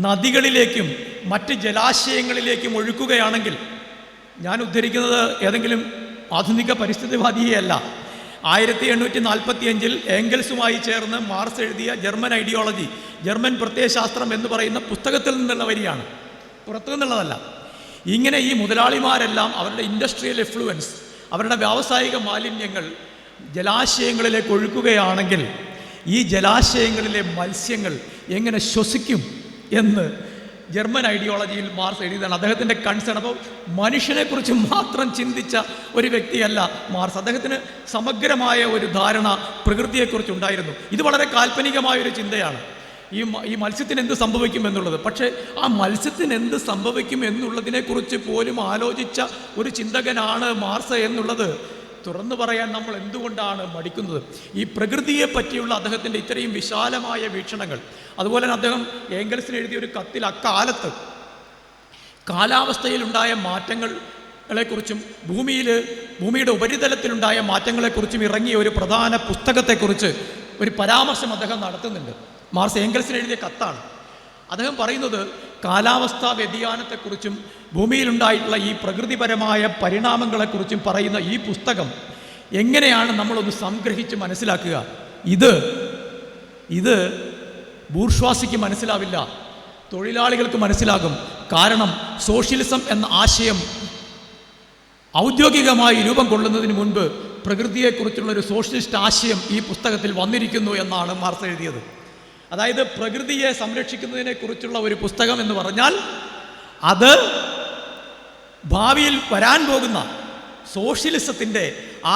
നദികളിലേക്കും മറ്റ് ജലാശയങ്ങളിലേക്കും ഒഴുക്കുകയാണെങ്കിൽ, ഞാൻ ഉദ്ധരിക്കുന്നത് ഏതെങ്കിലും ആധുനിക പരിസ്ഥിതിവാദിയെയല്ല, 1845 ഏംഗൽസുമായി ചേർന്ന് മാർക്സ് എഴുതിയ ജർമ്മൻ ഐഡിയോളജി, ജർമ്മൻ പ്രത്യയശാസ്ത്രം എന്ന് പറയുന്ന പുസ്തകത്തിൽ നിന്നുള്ള വരിയാണ്, പുറത്തു നിന്നുള്ളതല്ല. ഇങ്ങനെ ഈ മുതലാളിമാരെല്ലാം അവരുടെ ഇൻഡസ്ട്രിയൽ എഫ്ലുവൻസ്, അവരുടെ വ്യാവസായിക മാലിന്യങ്ങൾ ജലാശയങ്ങളിലേക്ക് ഒഴുക്കുകയാണെങ്കിൽ ഈ ജലാശയങ്ങളിലെ മത്സ്യങ്ങൾ എങ്ങനെ ശ്വസിക്കും എന്ന് ജർമ്മൻ ഐഡിയോളജിയിൽ മാർക്സ് എഴുതിയതാണ്. അദ്ദേഹത്തിൻ്റെ കൺസേൺ. അപ്പോൾ മനുഷ്യനെക്കുറിച്ച് മാത്രം ചിന്തിച്ച ഒരു വ്യക്തിയല്ല മാർക്സ്. അദ്ദേഹത്തിന് സമഗ്രമായ ഒരു ധാരണ പ്രകൃതിയെക്കുറിച്ച് ഉണ്ടായിരുന്നു. ഇത് വളരെ കാൽപ്പനികമായൊരു ചിന്തയാണ്, ഈ മത്സ്യത്തിന് എന്ത് സംഭവിക്കും എന്നുള്ളത്. പക്ഷേ ആ മത്സ്യത്തിന് എന്ത് സംഭവിക്കും എന്നുള്ളതിനെക്കുറിച്ച് പോലും ആലോചിച്ച ഒരു ചിന്തകനാണ് മാർക്സ് എന്നുള്ളത് തുറന്നു പറയാൻ നമ്മൾ എന്തുകൊണ്ടാണ് മടിക്കുന്നത്? ഈ പ്രകൃതിയെ പറ്റിയുള്ള അദ്ദേഹത്തിൻ്റെ ഇത്രയും വിശാലമായ വീക്ഷണങ്ങൾ, അതുപോലെ തന്നെ അദ്ദേഹം ഏംഗൽസിന് എഴുതിയ ഒരു കത്തിൽ അക്കാലത്ത് കാലാവസ്ഥയിലുണ്ടായ മാറ്റങ്ങളെക്കുറിച്ചും ഭൂമിയുടെ ഉപരിതലത്തിലുണ്ടായ മാറ്റങ്ങളെക്കുറിച്ചും ഇറങ്ങിയ ഒരു പ്രധാന പുസ്തകത്തെക്കുറിച്ച് ഒരു പരാമർശം അദ്ദേഹം നടത്തുന്നുണ്ട്. മാർക്സ് ഏംഗൽസിന് എഴുതിയ കത്താണ്. അദ്ദേഹം പറയുന്നത് കാലാവസ്ഥാ വ്യതിയാനത്തെക്കുറിച്ചും ഭൂമിയിലുണ്ടായിട്ടുള്ള ഈ പ്രകൃതിപരമായ പരിണാമങ്ങളെക്കുറിച്ചും പറയുന്ന ഈ പുസ്തകം എങ്ങനെയാണ് നമ്മളൊന്ന് സംഗ്രഹിച്ച് മനസ്സിലാക്കുക? ഇത് ബൂർഷ്വാസിക്ക് മനസ്സിലാവില്ല, തൊഴിലാളികൾക്ക് മനസ്സിലാകും. കാരണം സോഷ്യലിസം എന്ന ആശയം ഔദ്യോഗികമായി രൂപം കൊള്ളുന്നതിന് മുൻപ് പ്രകൃതിയെക്കുറിച്ചുള്ളൊരു സോഷ്യലിസ്റ്റ് ആശയം ഈ പുസ്തകത്തിൽ വന്നിരിക്കുന്നു എന്നാണ് മാർക്സ് എഴുതിയത്. അതായത് പ്രകൃതിയെ സംരക്ഷിക്കുന്നതിനെക്കുറിച്ചുള്ള ഒരു പുസ്തകം എന്ന് പറഞ്ഞാൽ അത് ഭാവിയിൽ വരാൻ പോകുന്ന സോഷ്യലിസത്തിൻ്റെ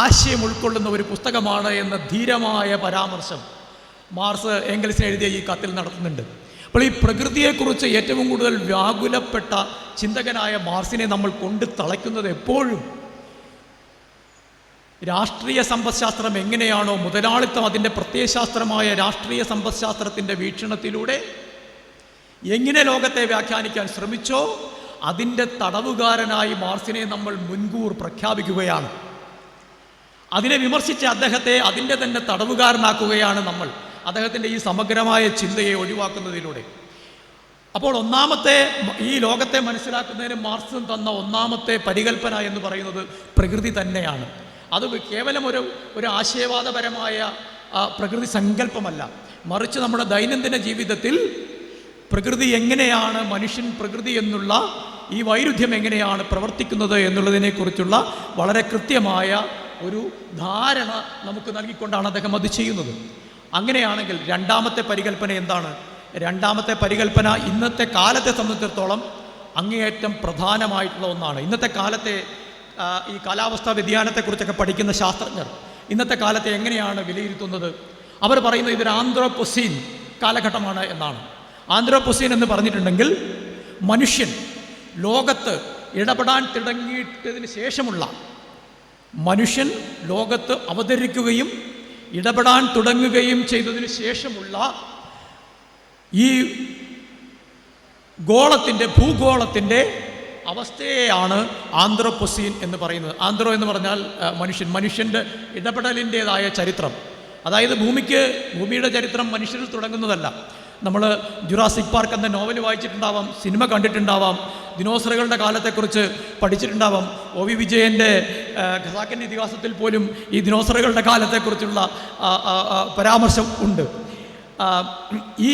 ആശയം ഉൾക്കൊള്ളുന്ന ഒരു പുസ്തകമാണ് എന്ന ധീരമായ പരാമർശം മാർക്സ് ഏംഗൽസിന് എഴുതിയ ഈ കത്തിൽ നടത്തുന്നുണ്ട്. അപ്പോൾ ഈ പ്രകൃതിയെക്കുറിച്ച് ഏറ്റവും കൂടുതൽ വ്യാകുലപ്പെട്ട ചിന്തകനായ മാർക്സിനെ നമ്മൾ കൊണ്ട് തളയ്ക്കുന്നത് എപ്പോഴും രാഷ്ട്രീയ സമ്പദ്ശാസ്ത്രം എങ്ങനെയാണോ മുതലാളിത്തം അതിൻ്റെ പ്രത്യയശാസ്ത്രമായ രാഷ്ട്രീയ സമ്പദ്ശാസ്ത്രത്തിൻ്റെ വീക്ഷണത്തിലൂടെ എങ്ങനെ ലോകത്തെ വ്യാഖ്യാനിക്കാൻ ശ്രമിച്ചോ അതിൻ്റെ തടവുകാരനായി മാർക്സിനെ നമ്മൾ മുൻകൂർ പ്രഖ്യാപിക്കുകയാണ്. അതിനെ വിമർശിച്ച് അദ്ദേഹത്തെ അതിൻ്റെ തന്നെ തടവുകാരനാക്കുകയാണ് നമ്മൾ, അദ്ദേഹത്തിൻ്റെ ഈ സമഗ്രമായ ചിന്തയെ ഒഴിവാക്കുന്നതിലൂടെ. അപ്പോൾ ഈ ലോകത്തെ മനസ്സിലാക്കുന്നതിന് മാർക്സ് തന്ന ഒന്നാമത്തെ പരികൽപ്പന എന്ന് പറയുന്നത് പ്രകൃതി തന്നെയാണ്. അത് കേവലം ഒരു ആശയവാദപരമായ പ്രകൃതി സങ്കല്പമല്ല, മറിച്ച് നമ്മുടെ ദൈനംദിന ജീവിതത്തിൽ പ്രകൃതി എങ്ങനെയാണ്, മനുഷ്യൻ പ്രകൃതി എന്നുള്ള ഈ വൈരുദ്ധ്യം എങ്ങനെയാണ് പ്രവർത്തിക്കുന്നത് എന്നുള്ളതിനെക്കുറിച്ചുള്ള വളരെ കൃത്യമായ ഒരു ധാരണ നമുക്ക് നൽകിക്കൊണ്ടാണ് അദ്ദേഹം അത് ചെയ്യുന്നത്. അങ്ങനെയാണെങ്കിൽ രണ്ടാമത്തെ പരികൽപ്പന എന്താണ്? രണ്ടാമത്തെ പരികൽപ്പന ഇന്നത്തെ കാലത്തെ സംബന്ധിച്ചിടത്തോളം അങ്ങേയറ്റം പ്രധാനമായിട്ടുള്ള ഒന്നാണ്. ഇന്നത്തെ കാലത്തെ ഈ കാലാവസ്ഥാ വ്യതിയാനത്തെക്കുറിച്ചൊക്കെ പഠിക്കുന്ന ശാസ്ത്രജ്ഞർ ഇന്നത്തെ കാലത്തെ എങ്ങനെയാണ് വിലയിരുത്തുന്നത്? അവർ പറയുന്നത് ഇതൊരു ആന്ത്രോപോസീൻ കാലഘട്ടമാണ് എന്നാണ്. ആന്ത്രോപൊസീൻ എന്ന് പറഞ്ഞിട്ടുണ്ടെങ്കിൽ മനുഷ്യൻ ലോകത്ത് ഇടപെടാൻ തുടങ്ങിയിട്ടതിന് ശേഷമുള്ള, മനുഷ്യൻ ലോകത്ത് അവതരിക്കുകയും ഇടപെടാൻ തുടങ്ങുകയും ചെയ്തതിന് ശേഷമുള്ള ഈ ഭൂഗോളത്തിൻ്റെ അവസ്ഥയെയാണ് ആന്ത്രോപൊസീൻ എന്ന് പറയുന്നത്. ആന്ത്രോ എന്ന് പറഞ്ഞാൽ മനുഷ്യൻ്റെ ഇടപെടലിൻ്റേതായ ചരിത്രം. അതായത് ഭൂമിയുടെ ചരിത്രം മനുഷ്യരിൽ തുടങ്ങുന്നതല്ല. നമ്മൾ ജുറാസിക് പാർക്ക് എന്ന നോവൽ വായിച്ചിട്ടുണ്ടാവാം, സിനിമ കണ്ടിട്ടുണ്ടാവാം, ദിനോസറുകളുടെ കാലത്തെക്കുറിച്ച് പഠിച്ചിട്ടുണ്ടാവാം. ഒ.വി. വിജയൻ്റെ ഖസാക്കിൻ്റെ ഇതിഹാസത്തിൽ പോലും ഈ ദിനോസറുകളുടെ കാലത്തെക്കുറിച്ചുള്ള പരാമർശം ഉണ്ട്. ഈ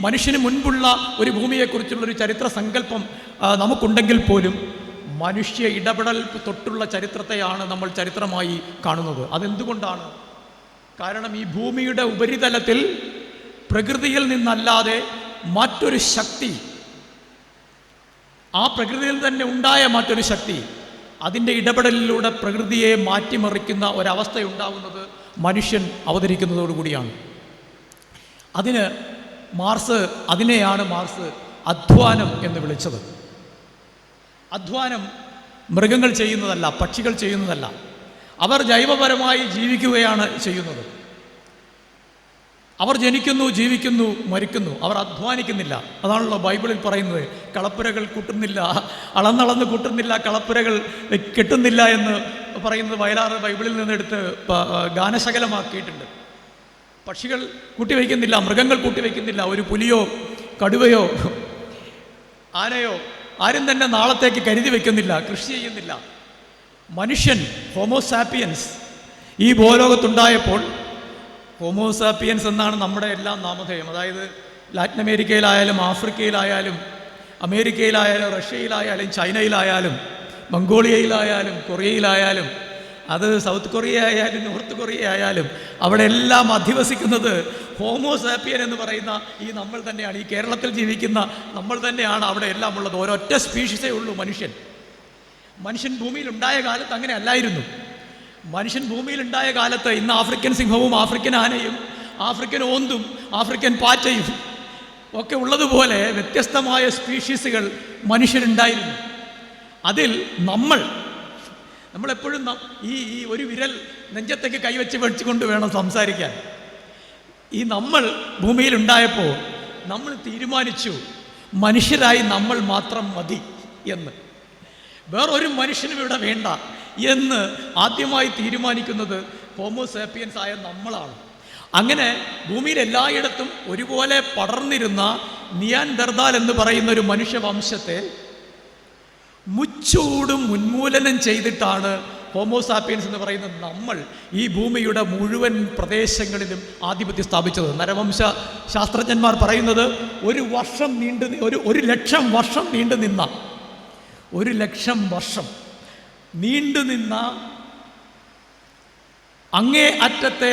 മനുഷ്യന് മുൻപുള്ള ഒരു ഭൂമിയെക്കുറിച്ചുള്ളൊരു ചരിത്ര സങ്കല്പം നമുക്കുണ്ടെങ്കിൽ പോലും മനുഷ്യ ഇടപെടൽ തൊട്ടുള്ള ചരിത്രത്തെയാണ് നമ്മൾ ചരിത്രമായി കാണുന്നത്. അതെന്തുകൊണ്ടാണ്? കാരണം ഈ ഭൂമിയുടെ ഉപരിതലത്തിൽ പ്രകൃതിയിൽ നിന്നല്ലാതെ മറ്റൊരു ശക്തി, ആ പ്രകൃതിയിൽ തന്നെ ഉണ്ടായ മറ്റൊരു ശക്തി, അതിൻ്റെ ഇടപെടലിലൂടെ പ്രകൃതിയെ മാറ്റിമറിക്കുന്ന ഒരവസ്ഥയുണ്ടാകുന്നത് മനുഷ്യൻ അവതരിക്കുന്നതോടുകൂടിയാണ്. അതിനെയാണ് മാർസ് അധ്വാനം എന്ന് വിളിച്ചത്. അധ്വാനം മൃഗങ്ങൾ ചെയ്യുന്നതല്ല, പക്ഷികൾ ചെയ്യുന്നതല്ല. അവർ ജൈവപരമായി ജീവിക്കുകയാണ് ചെയ്യുന്നത്. അവർ ജനിക്കുന്നു, ജീവിക്കുന്നു, മരിക്കുന്നു. അവർ അധ്വാനിക്കുന്നില്ല. അതാണല്ലോ ബൈബിളിൽ പറയുന്നത്, കളപ്പുരകൾ കൂട്ടുന്നില്ല, അളന്നളന്ന് കൂട്ടുന്നില്ല, കളപ്പുരകൾ കെട്ടുന്നില്ല എന്ന് പറയുന്നത് വയലാറ് ബൈബിളിൽ നിന്നെടുത്ത് ഗാനശകലമാക്കിയിട്ടുണ്ട്. പക്ഷികൾ കൂട്ടിവയ്ക്കുന്നില്ല, മൃഗങ്ങൾ കൂട്ടിവയ്ക്കുന്നില്ല. ഒരു പുലിയോ കടുവയോ ആനയോ ആരും തന്നെ നാളത്തേക്ക് കരുതി വയ്ക്കുന്നില്ല, കൃഷി ചെയ്യുന്നില്ല. മനുഷ്യൻ ഹോമോസാപ്പിയൻസ് ഈ ഭൂലോകത്തുണ്ടായപ്പോൾ, ഹോമോസാപ്പിയൻസ് എന്നാണ് നമ്മുടെ എല്ലാം നാമധേയം. അതായത് ലാറ്റിൻ അമേരിക്കയിലായാലും ആഫ്രിക്കയിലായാലും അമേരിക്കയിലായാലും റഷ്യയിലായാലും ചൈനയിലായാലും മംഗോളിയയിലായാലും കൊറിയയിലായാലും, അത് സൗത്ത് കൊറിയ ആയാലും നോർത്ത് കൊറിയ ആയാലും, അവിടെ എല്ലാം അധിവസിക്കുന്നത് ഹോമോസാപ്പിയൻ എന്ന് പറയുന്ന ഈ നമ്മൾ തന്നെയാണ്. ഈ കേരളത്തിൽ ജീവിക്കുന്ന നമ്മൾ തന്നെയാണ് അവിടെ എല്ലാം ഉള്ളത്. ഒരൊറ്റ സ്പീഷീസേ ഉള്ളൂ മനുഷ്യൻ. മനുഷ്യൻ ഭൂമിയിലുണ്ടായ കാലത്ത് അങ്ങനെ അല്ലായിരുന്നു. മനുഷ്യൻ ഭൂമിയിലുണ്ടായ കാലത്ത് ഇന്ന് ആഫ്രിക്കൻ സിംഹവും ആഫ്രിക്കൻ ആനയും ആഫ്രിക്കൻ ഓന്തും ആഫ്രിക്കൻ പാറ്റയും ഒക്കെ ഉള്ളതുപോലെ വ്യത്യസ്തമായ സ്പീഷീസുകൾ മനുഷ്യരുണ്ടായിരുന്നു. അതിൽ നമ്മളെപ്പോഴും ഈ ഒരു വിരൽ നെഞ്ചത്തേക്ക് കൈവച്ച് വെച്ചുകൊണ്ട് വേണം സംസാരിക്കാൻ. ഈ നമ്മൾ ഭൂമിയിലുണ്ടായപ്പോൾ നമ്മൾ തീരുമാനിച്ചു മനുഷ്യരായി നമ്മൾ മാത്രം മതി എന്ന്. വേറൊരു മനുഷ്യനും ഇവിടെ വേണ്ട എന്ന് ആദ്യമായി തീരുമാനിക്കുന്നത് ഹോമോസാപ്പിയൻസ് ആയ നമ്മളാണ്. അങ്ങനെ ഭൂമിയിൽ എല്ലായിടത്തും ഒരുപോലെ പടർന്നിരുന്ന നിയാൻഡർതാൽ എന്ന് പറയുന്ന ഒരു മനുഷ്യവംശത്തെ മുച്ചൂടും ഉന്മൂലനം ചെയ്തിട്ടാണ് ഹോമോസാപ്പിയൻസ് എന്ന് പറയുന്ന നമ്മൾ ഈ ഭൂമിയുടെ മുഴുവൻ പ്രദേശങ്ങളിലും ആധിപത്യം സ്ഥാപിച്ചത്. നരവംശ ശാസ്ത്രജ്ഞന്മാർ പറയുന്നത് 1,00,000 വർഷം നീണ്ടുനിന്ന 1,00,000 വർഷം നീണ്ടുനിന്ന അങ്ങേ അറ്റത്തെ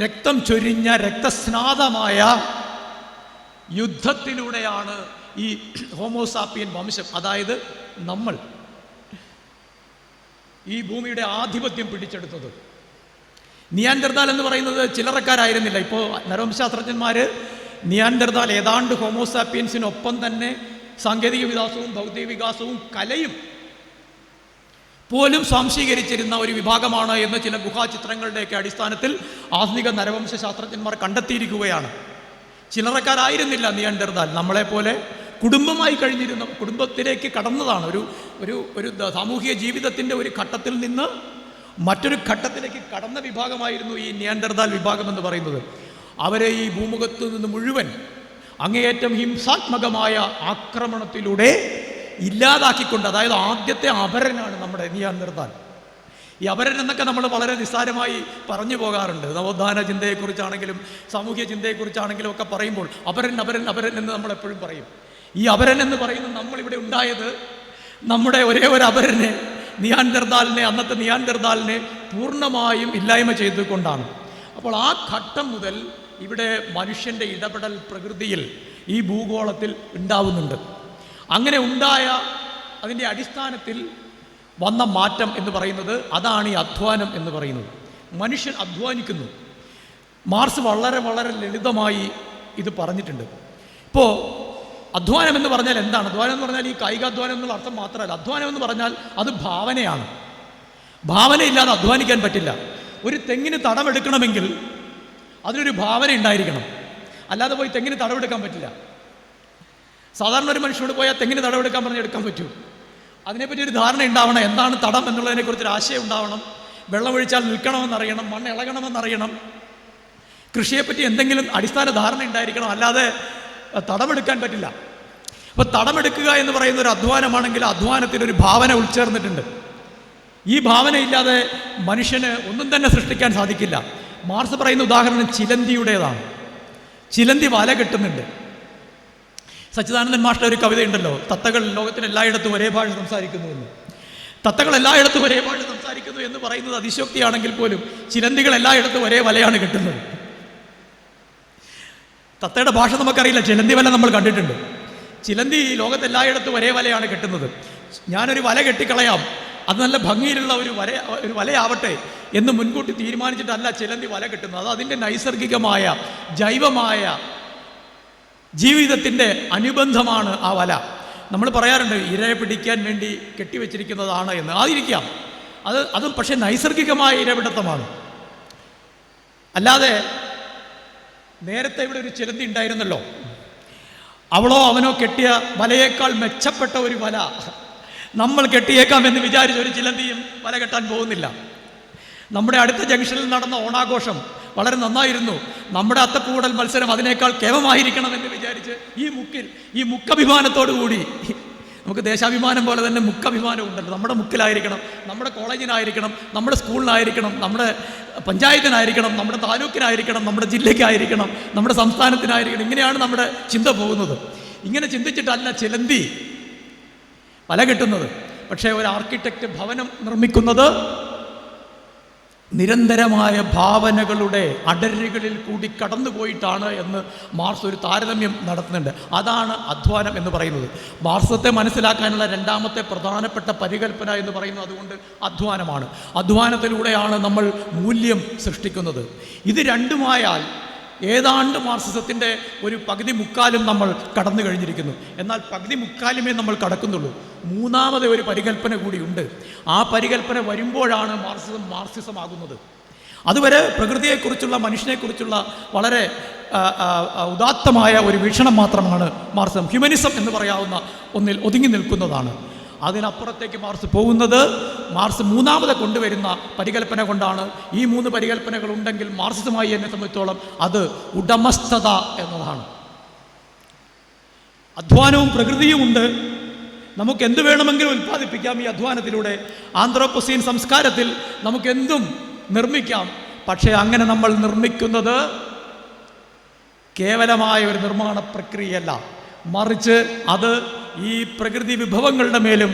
രക്തം ചൊരിഞ്ഞ രക്തസ്നാതമായ യുദ്ധത്തിലൂടെയാണ് ഈ ഹോമോസാപ്പിയൻ വംശം, അതായത് നമ്മൾ, ഈ ഭൂമിയുടെ ആധിപത്യം പിടിച്ചെടുത്തത്. നിയാൻഡർതാൽ എന്ന് പറയുന്നത് ചില്ലറക്കാരായിരുന്നില്ല. ഇപ്പോൾ നരവംശാസ്ത്രജ്ഞന്മാർ നിയാൻഡർതാൽ ഏതാണ്ട് ഹോമോസാപ്പിയൻസിനൊപ്പം തന്നെ സാങ്കേതിക വികാസവും ഭൗതിക വികാസവും കലയും പോലും സ്വാംശീകരിച്ചിരുന്ന ഒരു വിഭാഗമാണ് എന്ന് ചില ഗുഹാചിത്രങ്ങളുടെയൊക്കെ അടിസ്ഥാനത്തിൽ ആധുനിക നരവംശ ശാസ്ത്രജ്ഞന്മാർ കണ്ടെത്തിയിരിക്കുകയാണ്. ചില്ലറക്കാരായിരുന്നില്ല നിയാൻഡർതാൽ. നമ്മളെപ്പോലെ കുടുംബമായി കഴിഞ്ഞിരുന്ന, കുടുംബത്തിലേക്ക് കടന്നതാണ്. ഒരു സാമൂഹിക ജീവിതത്തിൻ്റെ ഒരു ഘട്ടത്തിൽ നിന്ന് മറ്റൊരു ഘട്ടത്തിലേക്ക് കടന്ന വിഭാഗമായിരുന്നു ഈ നിയാൻഡർതാൽ വിഭാഗം എന്ന് പറയുന്നത്. അവരെ ഈ ഭൂമുഖത്ത് നിന്ന് മുഴുവൻ അങ്ങേയറ്റം ഹിംസാത്മകമായ ആക്രമണത്തിലൂടെ ഇല്ലാതാക്കിക്കൊണ്ട്, അതായത് ആദ്യത്തെ അപരനാണ് നമ്മുടെ നിയാൻഡർതാൽ. ഈ അപരൻ എന്നൊക്കെ നമ്മൾ വളരെ നിസ്സാരമായി പറഞ്ഞു പോകാറുണ്ട്. നവോത്ഥാന ചിന്തയെക്കുറിച്ചാണെങ്കിലും സാമൂഹ്യ ചിന്തയെക്കുറിച്ചാണെങ്കിലും ഒക്കെ പറയുമ്പോൾ അപരൻ എന്ന് നമ്മളെപ്പോഴും പറയും. ഈ അപരൻ എന്ന് പറയുന്നത് നമ്മളിവിടെ ഉണ്ടായത് നമ്മുടെ ഒരേ ഒരു അപരനെ, അന്നത്തെ നിയാൻഡർതാലിനെ പൂർണ്ണമായും ഇല്ലായ്മ ചെയ്തുകൊണ്ടാണ്. അപ്പോൾ ആ ഘട്ടം മുതൽ ഇവിടെ മനുഷ്യൻ്റെ ഇടപെടൽ പ്രകൃതിയിൽ ഈ ഭൂഗോളത്തിൽ ഉണ്ടാവുന്നുണ്ട്. അങ്ങനെ ഉണ്ടായ അതിൻ്റെ അടിസ്ഥാനത്തിൽ വന്ന മാറ്റം എന്ന് പറയുന്നത് അതാണ് ഈ അധ്വാനം എന്ന് പറയുന്നത്. മനുഷ്യൻ അധ്വാനിക്കുന്നു. മാർക്സ് വളരെ വളരെ ലളിതമായി ഇത് പറഞ്ഞിട്ടുണ്ട്. ഇപ്പോൾ അധ്വാനം എന്ന് പറഞ്ഞാൽ എന്താണ്? അധ്വാനം എന്ന് പറഞ്ഞാൽ ഈ കായികാധ്വാനം എന്നുള്ള അർത്ഥം മാത്രമല്ല. അധ്വാനം എന്ന് പറഞ്ഞാൽ അത് ഭാവനയാണ്. ഭാവനയില്ലാതെ അധ്വാനിക്കാൻ പറ്റില്ല. ഒരു തെങ്ങിന് തടമെടുക്കണമെങ്കിൽ അതിനൊരു ഭാവന ഉണ്ടായിരിക്കണം, അല്ലാതെ പോയി തെങ്ങിന് തടവെടുക്കാൻ പറ്റില്ല. സാധാരണ ഒരു മനുഷ്യനോട് പോയാൽ തെങ്ങിന് തടവെടുക്കാൻ പറഞ്ഞാൽ എടുക്കാൻ പറ്റൂ. അതിനെപ്പറ്റി ഒരു ധാരണ ഉണ്ടാവണം, എന്താണ് തടം എന്നുള്ളതിനെക്കുറിച്ചൊരു ആശയം ഉണ്ടാവണം. വെള്ളമൊഴിച്ചാൽ നിൽക്കണമെന്നറിയണം, മണ്ണ് ഇളകണമെന്നറിയണം, കൃഷിയെപ്പറ്റി എന്തെങ്കിലും അടിസ്ഥാന ധാരണ ഉണ്ടായിരിക്കണം, അല്ലാതെ തടമെടുക്കാൻ പറ്റില്ല. അപ്പോൾ തടമെടുക്കുക എന്ന് പറയുന്ന ഒരു അധ്വാനമാണെങ്കിൽ അധ്വാനത്തിനൊരു ഭാവന ഉൾച്ചേർന്നിട്ടുണ്ട്. ഈ ഭാവനയില്ലാതെ മനുഷ്യന് ഒന്നും തന്നെ സൃഷ്ടിക്കാൻ സാധിക്കില്ല. മാർക്സ് പറയുന്ന ഉദാഹരണം ചിലന്തിയുടേതാണ്. ചിലന്തി വല കെട്ടുന്നുണ്ട്. സച്ചിദാനന്ദൻ മാഷ്ടർ ഒരു കവിതയുണ്ടല്ലോ, തത്തകൾ ലോകത്തിൽ എല്ലായിടത്തും ഒരേ ഭാഷ സംസാരിക്കുന്നു എന്ന്. തത്തകൾ എല്ലായിടത്തും ഒരേ ഭാഷ സംസാരിക്കുന്നു എന്ന് പറയുന്നത് അതിശോക്തിയാണെങ്കിൽ പോലും ചിലന്തികൾ എല്ലായിടത്തും ഒരേ വലയാണ് കെട്ടുന്നത്. തത്തയുടെ ഭാഷ നമുക്കറിയില്ല, ചിലന്തി വല നമ്മൾ കണ്ടിട്ടുണ്ട്. ചിലന്തി ലോകത്തെല്ലായിടത്തും ഒരേ വലയാണ് കെട്ടുന്നത്. ഞാനൊരു വല കെട്ടിക്കളയാം, അത് നല്ല ഭംഗിയിലുള്ള ഒരു വലയാവട്ടെ എന്ന് മുൻകൂട്ടി തീരുമാനിച്ചിട്ടല്ല ചിലന്തി വല കെട്ടുന്നത്. അത് അതിൻ്റെ നൈസർഗികമായ ജൈവമായ ജീവിതത്തിൻ്റെ അനുബന്ധമാണ് ആ വല. നമ്മൾ പറയാറുണ്ട് ഇരയെ പിടിക്കാൻ വേണ്ടി കെട്ടിവെച്ചിരിക്കുന്നതാണ് എന്ന്. ആയിരിക്കാം, അതും പക്ഷേ നൈസർഗികമായ ഇരപിടുത്തമാണ്. അല്ലാതെ നേരത്തെ ഇവിടെ ഒരു ചിലന്തി ഉണ്ടായിരുന്നല്ലോ, അവളോ അവനോ കെട്ടിയ വലയേക്കാൾ മെച്ചപ്പെട്ട ഒരു വല നമ്മൾ കെട്ടിയേക്കാമെന്ന് വിചാരിച്ച ഒരു ചിലന്തിയും വല കെട്ടാൻ പോകുന്നില്ല. നമ്മുടെ അടുത്ത ജംഗ്ഷനിൽ നടന്ന ഓണാഘോഷം വളരെ നന്നായിരുന്നു. നമ്മുടെ അത്തപ്പൂടൽ മത്സരം അതിനേക്കാൾ കേവമായിരിക്കണമെന്ന് വിചാരിച്ച് ഈ മുക്കഭിമാനത്തോടു കൂടി, നമുക്ക് ദേശാഭിമാനം പോലെ തന്നെ മുക്കഭിമാനം ഉണ്ടല്ലോ, നമ്മുടെ മുക്കിലായിരിക്കണം, നമ്മുടെ കോളേജിനായിരിക്കണം, നമ്മുടെ സ്കൂളിനായിരിക്കണം, നമ്മുടെ പഞ്ചായത്തിനായിരിക്കണം, നമ്മുടെ താലൂക്കിനായിരിക്കണം, നമ്മുടെ ജില്ലയ്ക്കായിരിക്കണം, നമ്മുടെ സംസ്ഥാനത്തിനായിരിക്കണം. ഇങ്ങനെയാണ് നമ്മുടെ ചിന്ത പോകുന്നത്. ഇങ്ങനെ ചിന്തിച്ചിട്ടല്ല ചിലന്തി വല കെട്ടുന്നത്. പക്ഷേ ഒരു ആർക്കിടെക്റ്റ് ഭവനം നിർമ്മിക്കുന്നത് നിരന്തരമായ ഭാവനകളുടെ അടരുകളിൽ കൂടി കടന്നുപോയിട്ടാണ് എന്ന് മാർക്സ് ഒരു താരതമ്യം നടത്തുന്നുണ്ട്. അതാണ് അധ്വാനം എന്ന് പറയുന്നത്. മാർക്സത്തെ മനസ്സിലാക്കാനുള്ള രണ്ടാമത്തെ പ്രധാനപ്പെട്ട പരികൽപ്പന എന്ന് പറയുന്നത് അതുകൊണ്ട് അധ്വാനമാണ്. അധ്വാനത്തിലൂടെയാണ് നമ്മൾ മൂല്യം സൃഷ്ടിക്കുന്നത്. ഇത് രണ്ടുമായാൽ ഏതാണ്ട് മാർക്സിസത്തിൻ്റെ ഒരു പകുതി മുക്കാലും നമ്മൾ കടന്നു കഴിഞ്ഞിരിക്കുന്നു. എന്നാൽ പകുതി മുക്കാലുമേ നമ്മൾ കടക്കുന്നുള്ളൂ. മൂന്നാമത് ഒരു പരികൽപ്പന കൂടിയുണ്ട്. ആ പരികൽപ്പന വരുമ്പോഴാണ് മാർക്സിസം ആകുന്നത്. അതുവരെ പ്രകൃതിയെക്കുറിച്ചുള്ള മനുഷ്യനെക്കുറിച്ചുള്ള വളരെ ഉദാത്തമായ ഒരു വീക്ഷണം മാത്രമാണ് മാർക്സിസം. ഹ്യൂമനിസം എന്ന് പറയാവുന്ന ഒന്നിൽ ഒതുങ്ങി നിൽക്കുന്നതാണ്. അതിനപ്പുറത്തേക്ക് മാർക്സ് പോകുന്നത് മാർക്സ് മൂന്നാമത് കൊണ്ടുവരുന്ന പരികൽപ്പന കൊണ്ടാണ്. ഈ മൂന്ന് പരികൽപ്പനകൾ ഉണ്ടെങ്കിൽ മാർക്സിസമായി എന്നെ സംബന്ധിച്ചോളം അത് ഉടമസ്ഥത എന്നതാണ്. അധ്വാനവും പ്രകൃതിയും ഉണ്ട്. നമുക്ക് എന്ത് വേണമെങ്കിലും ഉൽപ്പാദിപ്പിക്കാം ഈ അധ്വാനത്തിലൂടെ. ആന്ത്രോപോസീൻ സംസ്കാരത്തിൽ നമുക്കെന്തും നിർമ്മിക്കാം. പക്ഷേ അങ്ങനെ നമ്മൾ നിർമ്മിക്കുന്നത് കേവലമായ ഒരു നിർമ്മാണ പ്രക്രിയയല്ല, മറിച്ച് അത് ഈ പ്രകൃതി വിഭവങ്ങളുടെ മേലും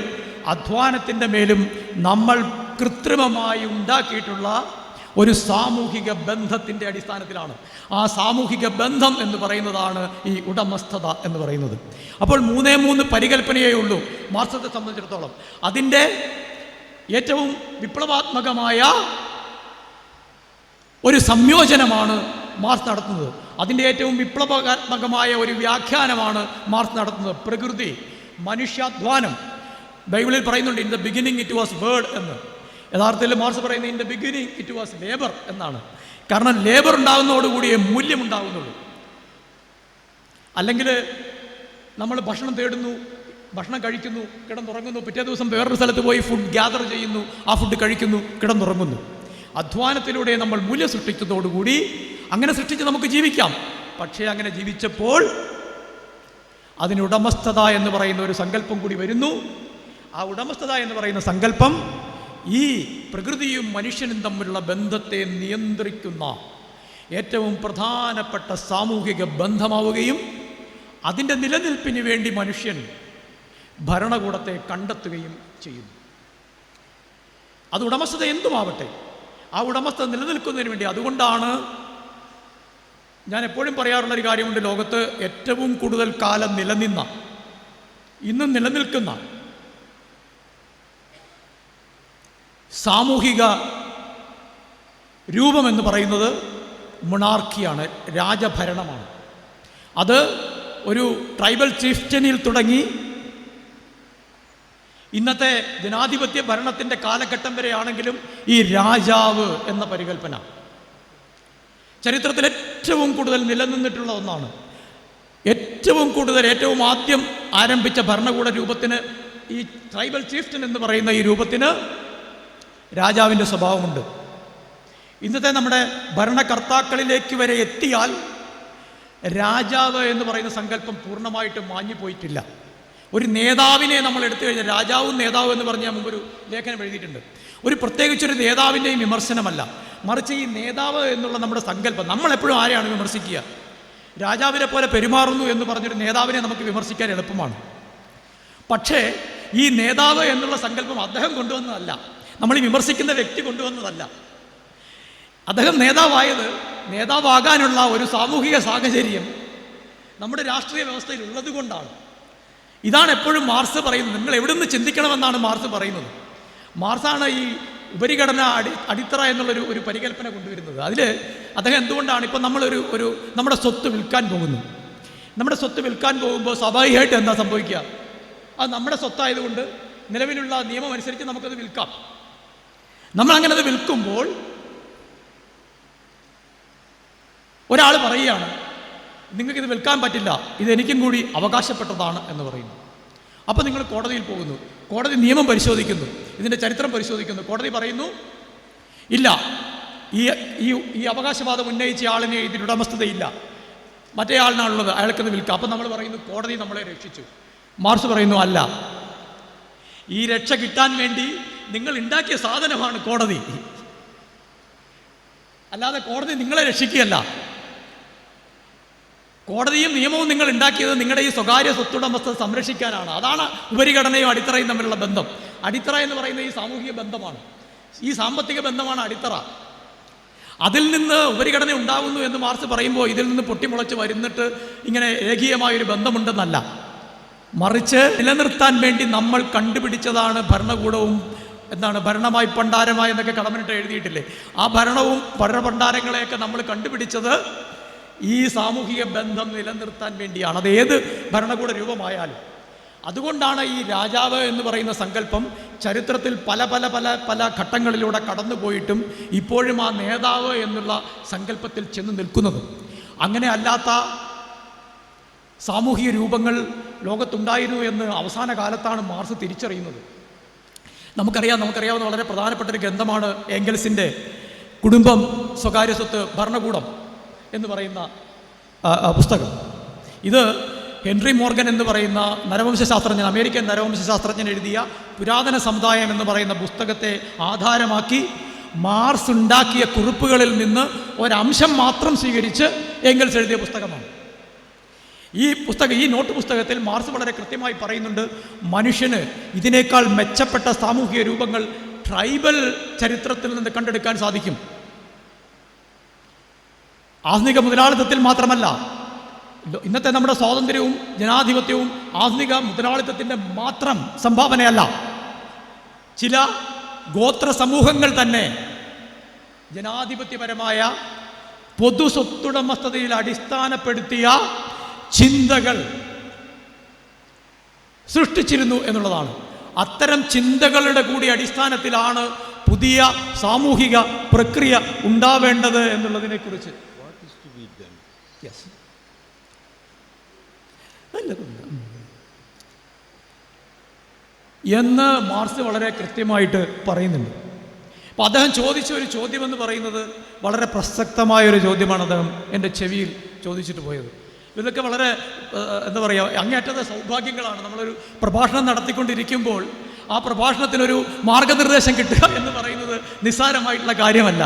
അധ്വാനത്തിൻ്റെ മേലും നമ്മൾ കൃത്രിമമായി ഉണ്ടാക്കിയിട്ടുള്ള ഒരു സാമൂഹിക ബന്ധത്തിൻ്റെ അടിസ്ഥാനത്തിലാണ്. ആ സാമൂഹിക ബന്ധം എന്ന് പറയുന്നതാണ് ഈ ഉടമസ്ഥത എന്ന് പറയുന്നത്. അപ്പോൾ മൂന്ന് പരികൽപ്പനയേ ഉള്ളൂ മാർക്സത്തെ സംബന്ധിച്ചിടത്തോളം. അതിൻ്റെ ഏറ്റവും വിപ്ലവാത്മകമായ ഒരു സംയോജനമാണ് മാർക്സ് നടത്തുന്നത്. അതിൻ്റെ ഏറ്റവും വിപ്ലവാത്മകമായ ഒരു വ്യാഖ്യാനമാണ് മാർക്സ് നടത്തുന്നത്. പ്രകൃതി, മനുഷ്യാധ്വാനം. ബൈബിളിൽ പറയുന്നുണ്ട് in the beginning it was word എന്ന്. യഥാർത്ഥത്തിൽ മാർക്സ് പറയുന്നത് in the beginning it was labour എന്നാണ്. കാരണം ലേബർ ഉണ്ടാകുന്നതോടുകൂടിയേ മൂല്യം ഉണ്ടാകുന്നുള്ളൂ. അല്ലെങ്കിൽ നമ്മൾ ഭക്ഷണം തേടുന്നു, ഭക്ഷണം കഴിക്കുന്നു, കിടന്നുറങ്ങുന്നു, പിറ്റേ ദിവസം വേറൊരു സ്ഥലത്ത് പോയി ഫുഡ് ഗ്യാദർ ചെയ്യുന്നു, ആ ഫുഡ് കഴിക്കുന്നു, കിടന്നുറങ്ങുന്നു. അധ്വാനത്തിലൂടെ നമ്മൾ മൂല്യം സൃഷ്ടിച്ചതോടുകൂടി അങ്ങനെ സൃഷ്ടിച്ച് നമുക്ക് ജീവിക്കാം. പക്ഷേ അങ്ങനെ ജീവിച്ചപ്പോൾ അതിന് ഉടമസ്ഥത എന്ന് പറയുന്ന ഒരു സങ്കല്പം കൂടി വരുന്നു. ആ ഉടമസ്ഥത എന്ന് പറയുന്ന സങ്കല്പം ഈ പ്രകൃതിയും മനുഷ്യനും തമ്മിലുള്ള ബന്ധത്തെ നിയന്ത്രിക്കുന്ന ഏറ്റവും പ്രധാനപ്പെട്ട സാമൂഹിക ബന്ധമാവുകയും അതിൻ്റെ നിലനിൽപ്പിന് വേണ്ടി മനുഷ്യൻ ഭരണകൂടത്തെ കണ്ടെത്തുകയും ചെയ്യുന്നു. അത് ഉടമസ്ഥത എന്തുമാവട്ടെ, ആ ഉടമസ്ഥത നിലനിൽക്കുന്നതിന് വേണ്ടി. അതുകൊണ്ടാണ് ഞാൻ എപ്പോഴും പറയാറുള്ളൊരു കാര്യമുണ്ട്, ലോകത്ത് ഏറ്റവും കൂടുതൽ കാലം നിലനിന്ന, ഇന്നും നിലനിൽക്കുന്ന സാമൂഹിക രൂപമെന്ന് പറയുന്നത് മൊണാർക്കിയാണ്, രാജഭരണമാണ്. അത് ഒരു ട്രൈബൽ ചീഫ്റ്റനിൽ തുടങ്ങി ഇന്നത്തെ ജനാധിപത്യ ഭരണത്തിൻ്റെ കാലഘട്ടം വരെയാണെങ്കിലും ഈ രാജാവ് എന്ന പരികൽപ്പന ചരിത്രത്തിൽ ഏറ്റവും കൂടുതൽ നിലനിന്നിട്ടുള്ള ഒന്നാണ്. ഏറ്റവും ആദ്യം ആരംഭിച്ച ഭരണകൂട രൂപത്തിന്, ഈ ട്രൈബൽ ചീഫ്റ്റൻ എന്ന് പറയുന്ന ഈ രൂപത്തിന് രാജാവിൻ്റെ സ്വഭാവമുണ്ട്. ഇന്നത്തെ നമ്മുടെ ഭരണകർത്താക്കളിലേക്ക് വരെ എത്തിയാൽ രാജാവ് എന്ന് പറയുന്ന സങ്കല്പം പൂർണ്ണമായിട്ടും മാഞ്ഞു പോയിട്ടില്ല. ഒരു നേതാവിനെ നമ്മൾ എടുത്തു കഴിഞ്ഞാൽ രാജാവും നേതാവും എന്ന് പറഞ്ഞ് ഞാൻ മുമ്പൊരു ലേഖനം എഴുതിയിട്ടുണ്ട്. പ്രത്യേകിച്ചൊരു നേതാവിൻ്റെയും വിമർശനമല്ല, മറിച്ച് ഈ നേതാവ് എന്നുള്ള നമ്മുടെ സങ്കല്പം. നമ്മളെപ്പോഴും ആരെയാണ് വിമർശിക്കുക? രാജാവിനെ പോലെ പെരുമാറുന്നു എന്ന് പറഞ്ഞൊരു നേതാവിനെ നമുക്ക് വിമർശിക്കാൻ എളുപ്പമാണ്. പക്ഷേ ഈ നേതാവ് എന്നുള്ള സങ്കല്പം അദ്ദേഹം കൊണ്ടുവന്നതല്ല, നമ്മൾ ഈ വിമർശിക്കുന്ന വ്യക്തി കൊണ്ടുവന്നതല്ല. അദ്ദേഹം നേതാവാകാനുള്ള ഒരു സാമൂഹിക സാഹചര്യം നമ്മുടെ രാഷ്ട്രീയ വ്യവസ്ഥയിൽ ഉള്ളത് കൊണ്ടാണ്. ഇതാണ് എപ്പോഴും മാർക്സ് പറയുന്നത്. നിങ്ങൾ എവിടെ നിന്ന് ചിന്തിക്കണമെന്നാണ് മാർക്സ് പറയുന്നത്. മാർക്സാണ് ഈ ഉപരിഘടന അടിത്തറ എന്നുള്ളൊരു പരികല്പന കൊണ്ടുവരുന്നത്. അതിൽ അദ്ദേഹം എന്തുകൊണ്ടാണ് ഇപ്പം നമ്മളൊരു നമ്മുടെ സ്വത്ത് വിൽക്കാൻ പോകുന്നു. നമ്മുടെ സ്വത്ത് വിൽക്കാൻ പോകുമ്പോൾ സ്വാഭാവികമായിട്ട് എന്താ സംഭവിക്കുക? അത് നമ്മുടെ സ്വത്തായതുകൊണ്ട് നിലവിലുള്ള നിയമം അനുസരിച്ച് നമുക്കത് വിൽക്കാം. നമ്മളങ്ങനെ അത് വിൽക്കുമ്പോൾ ഒരാൾ പറയുകയാണ്, നിങ്ങൾക്കിത് വിൽക്കാൻ പറ്റില്ല, ഇതെനിക്കും കൂടി അവകാശപ്പെട്ടതാണ് എന്ന് പറയുന്നു. അപ്പോൾ നിങ്ങൾ കോടതിയിൽ പോകുന്നു. കോടതി നിയമം പരിശോധിക്കുന്നു, ഇതിൻ്റെ ചരിത്രം പരിശോധിക്കുന്നു. കോടതി പറയുന്നു, ഇല്ല, ഈ അവകാശവാദം ഉന്നയിച്ച ആളിന് ഇതിന് ഉടമസ്ഥതയില്ല, മറ്റേ ആളിനാണുള്ളത്, അയാൾക്കത് വിൽക്കാം. അപ്പം നമ്മൾ പറയുന്നു കോടതി നമ്മളെ രക്ഷിച്ചു. മാർക്സ് പറയുന്നു, അല്ല, ഈ രക്ഷ കിട്ടാൻ വേണ്ടി നിങ്ങൾ ഉണ്ടാക്കിയ സാധനമാണ് കോടതി, അല്ലാതെ കോടതി നിങ്ങളെ രക്ഷിക്കുകയല്ല. കോടതിയും നിയമവും നിങ്ങൾ ഉണ്ടാക്കിയത് നിങ്ങളുടെ ഈ സ്വകാര്യ സ്വത്തുടമസ്ഥത സംരക്ഷിക്കാനാണ്. അതാണ് ഉപരിഘടനയും അടിത്തറയും തമ്മിലുള്ള ബന്ധം. അടിത്തറ എന്ന് പറയുന്ന ഈ സാമൂഹിക ബന്ധമാണ്, ഈ സാമ്പത്തിക ബന്ധമാണ് അടിത്തറ. അതിൽ നിന്ന് ഉപരിഘടന ഉണ്ടാകുന്നു എന്ന് മാർക്സ് പറയുമ്പോൾ ഇതിൽ നിന്ന് പൊട്ടിമുളച്ച് വരുന്നിട്ട് ഇങ്ങനെ ഏകീയമായൊരു ബന്ധമുണ്ടെന്നല്ല, മറിച്ച് നിലനിർത്താൻ വേണ്ടി നമ്മൾ കണ്ടുപിടിച്ചതാണ് ഭരണകൂടവും ഭരണമായി പണ്ടാരമായി എന്നൊക്കെ കടമനിട്ട് എഴുതിയിട്ടില്ലേ? ആ ഭരണവും ഭരണപണ്ടാരങ്ങളെയൊക്കെ നമ്മൾ കണ്ടുപിടിച്ചത് ഈ സാമൂഹിക ബന്ധം നിലനിർത്താൻ വേണ്ടിയാണ്. അത് ഏത് ഭരണകൂട രൂപമായാലും. അതുകൊണ്ടാണ് ഈ രാജാവ് എന്ന് പറയുന്ന സങ്കല്പം ചരിത്രത്തിൽ പല പല പല പല ഘട്ടങ്ങളിലൂടെ കടന്നുപോയിട്ടും ഇപ്പോഴും ആ നേതാവ് എന്നുള്ള സങ്കല്പത്തിൽ ചെന്ന് നിൽക്കുന്നത്. അങ്ങനെ അല്ലാത്ത സാമൂഹിക രൂപങ്ങൾ ലോകത്തുണ്ടായിരുന്നു എന്ന് അവസാന കാലത്താണ് മാർക്സ് തിരിച്ചറിയുന്നത്. നമുക്കറിയാവുന്ന വളരെ പ്രധാനപ്പെട്ട ഒരു ഗ്രന്ഥമാണ് ഏംഗൽസിൻ്റെ കുടുംബം, സ്വകാര്യ സ്വത്ത്, ഭരണകൂടം എന്ന് പറയുന്ന പുസ്തകം. ഇത് ഹെൻറി മോർഗൻ എന്ന് പറയുന്ന നരവംശാസ്ത്രജ്ഞൻ, അമേരിക്കൻ നരവംശാസ്ത്രജ്ഞൻ എഴുതിയ പുരാതന സമുദായം എന്ന് പറയുന്ന പുസ്തകത്തെ ആധാരമാക്കി മാർക്സ് ഉണ്ടാക്കിയ കുറിപ്പുകളിൽ നിന്ന് ഒരംശം മാത്രം സ്വീകരിച്ച് ഏംഗൽസ് എഴുതിയ പുസ്തകമാണ്. ഈ നോട്ട് പുസ്തകത്തിൽ മാർക്സ് വളരെ കൃത്യമായി പറയുന്നുണ്ട്, മനുഷ്യന് ഇതിനേക്കാൾ മെച്ചപ്പെട്ട സാമൂഹിക രൂപങ്ങൾ ട്രൈബൽ ചരിത്രത്തിൽ നിന്ന് കണ്ടെടുക്കാൻ സാധിക്കും. ആധുനിക മുതലാളിത്തത്തിൽ മാത്രമല്ല, ഇന്നത്തെ നമ്മുടെ സ്വാതന്ത്ര്യവും ജനാധിപത്യവും ആധുനിക മുതലാളിത്തത്തിൻ്റെ മാത്രം സംഭാവനയല്ല. ചില ഗോത്ര സമൂഹങ്ങൾ തന്നെ ജനാധിപത്യപരമായ പൊതു സ്വത്തുടമസ്ഥതയിൽ അടിസ്ഥാനപ്പെടുത്തിയ ചിന്തകൾ സൃഷ്ടിച്ചിരുന്നു എന്നുള്ളതാണ്. അത്തരം ചിന്തകളുടെ കൂടി അടിസ്ഥാനത്തിലാണ് പുതിയ സാമൂഹിക പ്രക്രിയ ഉണ്ടാവേണ്ടത് എന്നുള്ളതിനെ കുറിച്ച് എന്ന് മാർക്സ് വളരെ കൃത്യമായിട്ട് പറയുന്നുണ്ട്. അപ്പോൾ അദ്ദേഹം ചോദിച്ച ഒരു ചോദ്യമെന്ന് പറയുന്നത് വളരെ പ്രസക്തമായൊരു ചോദ്യമാണ്. അദ്ദേഹം എൻ്റെ ചെവിയിൽ ചോദിച്ചിട്ട് പോയത്. ഇതൊക്കെ വളരെ അങ്ങേയറ്റത്തെ സൗഭാഗ്യങ്ങളാണ്. നമ്മളൊരു പ്രഭാഷണം നടത്തിക്കൊണ്ടിരിക്കുമ്പോൾ ആ പ്രഭാഷണത്തിനൊരു മാർഗനിർദ്ദേശം കിട്ടുക എന്ന് പറയുന്നത് നിസ്സാരമായിട്ടുള്ള കാര്യമല്ല.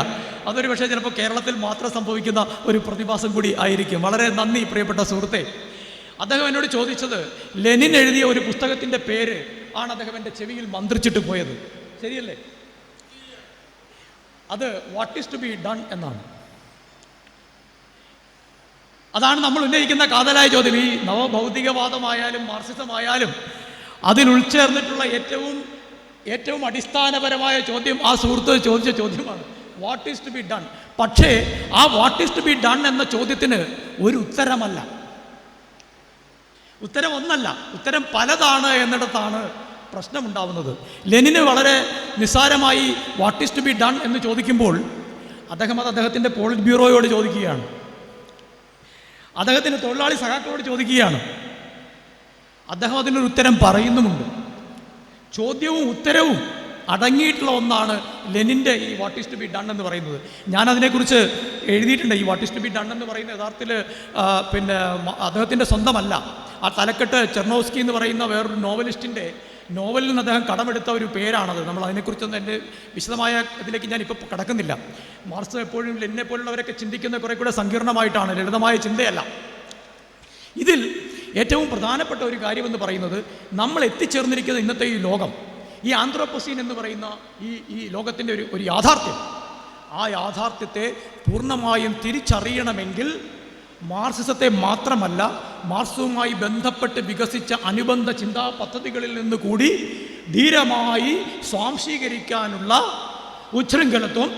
അതൊരു പക്ഷേ ചിലപ്പോൾ കേരളത്തിൽ മാത്രം സംഭവിക്കുന്ന ഒരു പ്രതിഭാസം കൂടി ആയിരിക്കും. വളരെ നന്ദി പ്രിയപ്പെട്ട സുഹൃത്തെ. അദ്ദേഹം എന്നോട് ചോദിച്ചത്, ലെനിൻ എഴുതിയ ഒരു പുസ്തകത്തിൻ്റെ പേര് ആണ് അദ്ദേഹം എൻ്റെ ചെവിയിൽ മന്ത്രിച്ചിട്ട് പോയത്. ശരിയല്ലേ? അത് what is to be done എന്നാണ്. അതാണ് നമ്മൾ ഉന്നയിക്കുന്ന കാതലായ ചോദ്യം. ഈ നവഭൗതികവാദമായാലും മാർക്സിസമായാലും അതിൽ ഉൾച്ചേർന്നിട്ടുള്ള ഏറ്റവും അടിസ്ഥാനപരമായ ചോദ്യം ആ സുഹൃത്ത് ചോദിച്ച ചോദ്യമാണ്, what is to be done. പക്ഷേ ആ what is to be done എന്ന ചോദ്യത്തിന് ഒരു ഉത്തരമല്ല, ഉത്തരം ഒന്നല്ല, ഉത്തരം പലതാണ് എന്നിടത്താണ് പ്രശ്നമുണ്ടാവുന്നത്. ലെനിന് വളരെ നിസ്സാരമായി what is to be done എന്ന് ചോദിക്കുമ്പോൾ അദ്ദേഹം അത് അദ്ദേഹത്തിൻ്റെ പോളിറ്റ് ബ്യൂറോയോട് ചോദിക്കുകയാണ്, അദ്ദേഹത്തിൻ്റെ തൊഴിലാളി സഖാക്കളോട് ചോദിക്കുകയാണ്. അദ്ദേഹം അതിനൊരു ഉത്തരം പറയുന്നുമുണ്ട്. ചോദ്യവും ഉത്തരവും അടങ്ങിയിട്ടുള്ള ഒന്നാണ് ലെനിൻ്റെ ഈ what is to be done എന്ന് പറയുന്നത്. ഞാനതിനെക്കുറിച്ച് എഴുതിയിട്ടുണ്ട്. ഈ what is to be done എന്ന് പറയുന്ന യഥാർത്ഥത്തിൽ അദ്ദേഹത്തിൻ്റെ സ്വന്തമല്ല. ആ തലക്കെട്ട് ചെർണോസ്കി എന്ന് പറയുന്ന വേറൊരു നോവലിസ്റ്റിൻ്റെ നോവലിൽ നിന്ന് അദ്ദേഹം കടമെടുത്ത ഒരു പേരാണത്. നമ്മൾ അതിനെക്കുറിച്ചൊന്നും എൻ്റെ വിശദമായ ഇതിലേക്ക് ഞാൻ ഇപ്പോൾ കടക്കുന്നില്ല. മാർക്സ് എപ്പോഴും ലെനിനെ പോലുള്ളവരൊക്കെ ചിന്തിക്കുന്ന കുറേ കൂടെ സങ്കീർണമായിട്ടാണ്, ലളിതമായ ചിന്തയല്ല. ഇതിൽ ഏറ്റവും പ്രധാനപ്പെട്ട ഒരു കാര്യമെന്ന് പറയുന്നത്, നമ്മൾ എത്തിച്ചേർന്നിരിക്കുന്ന ഇന്നത്തെ ഈ ലോകം, ഈ ആന്ത്രോപ്പൊസീൻ എന്ന് പറയുന്ന ഈ ലോകത്തിൻ്റെ ഒരു യാഥാർത്ഥ്യം, ആ യാഥാർത്ഥ്യത്തെ പൂർണ്ണമായും തിരിച്ചറിയണമെങ്കിൽ മാർക്സിസത്തെ മാത്രമല്ല, മാർക്സുമായി ബന്ധപ്പെട്ട് വികസിച്ച അനുബന്ധ ചിന്താ പദ്ധതികളിൽ നിന്ന് കൂടി ധീരമായി സ്വാംശീകരിക്കാനുള്ള ഉച്ഛൃംഖലത്വം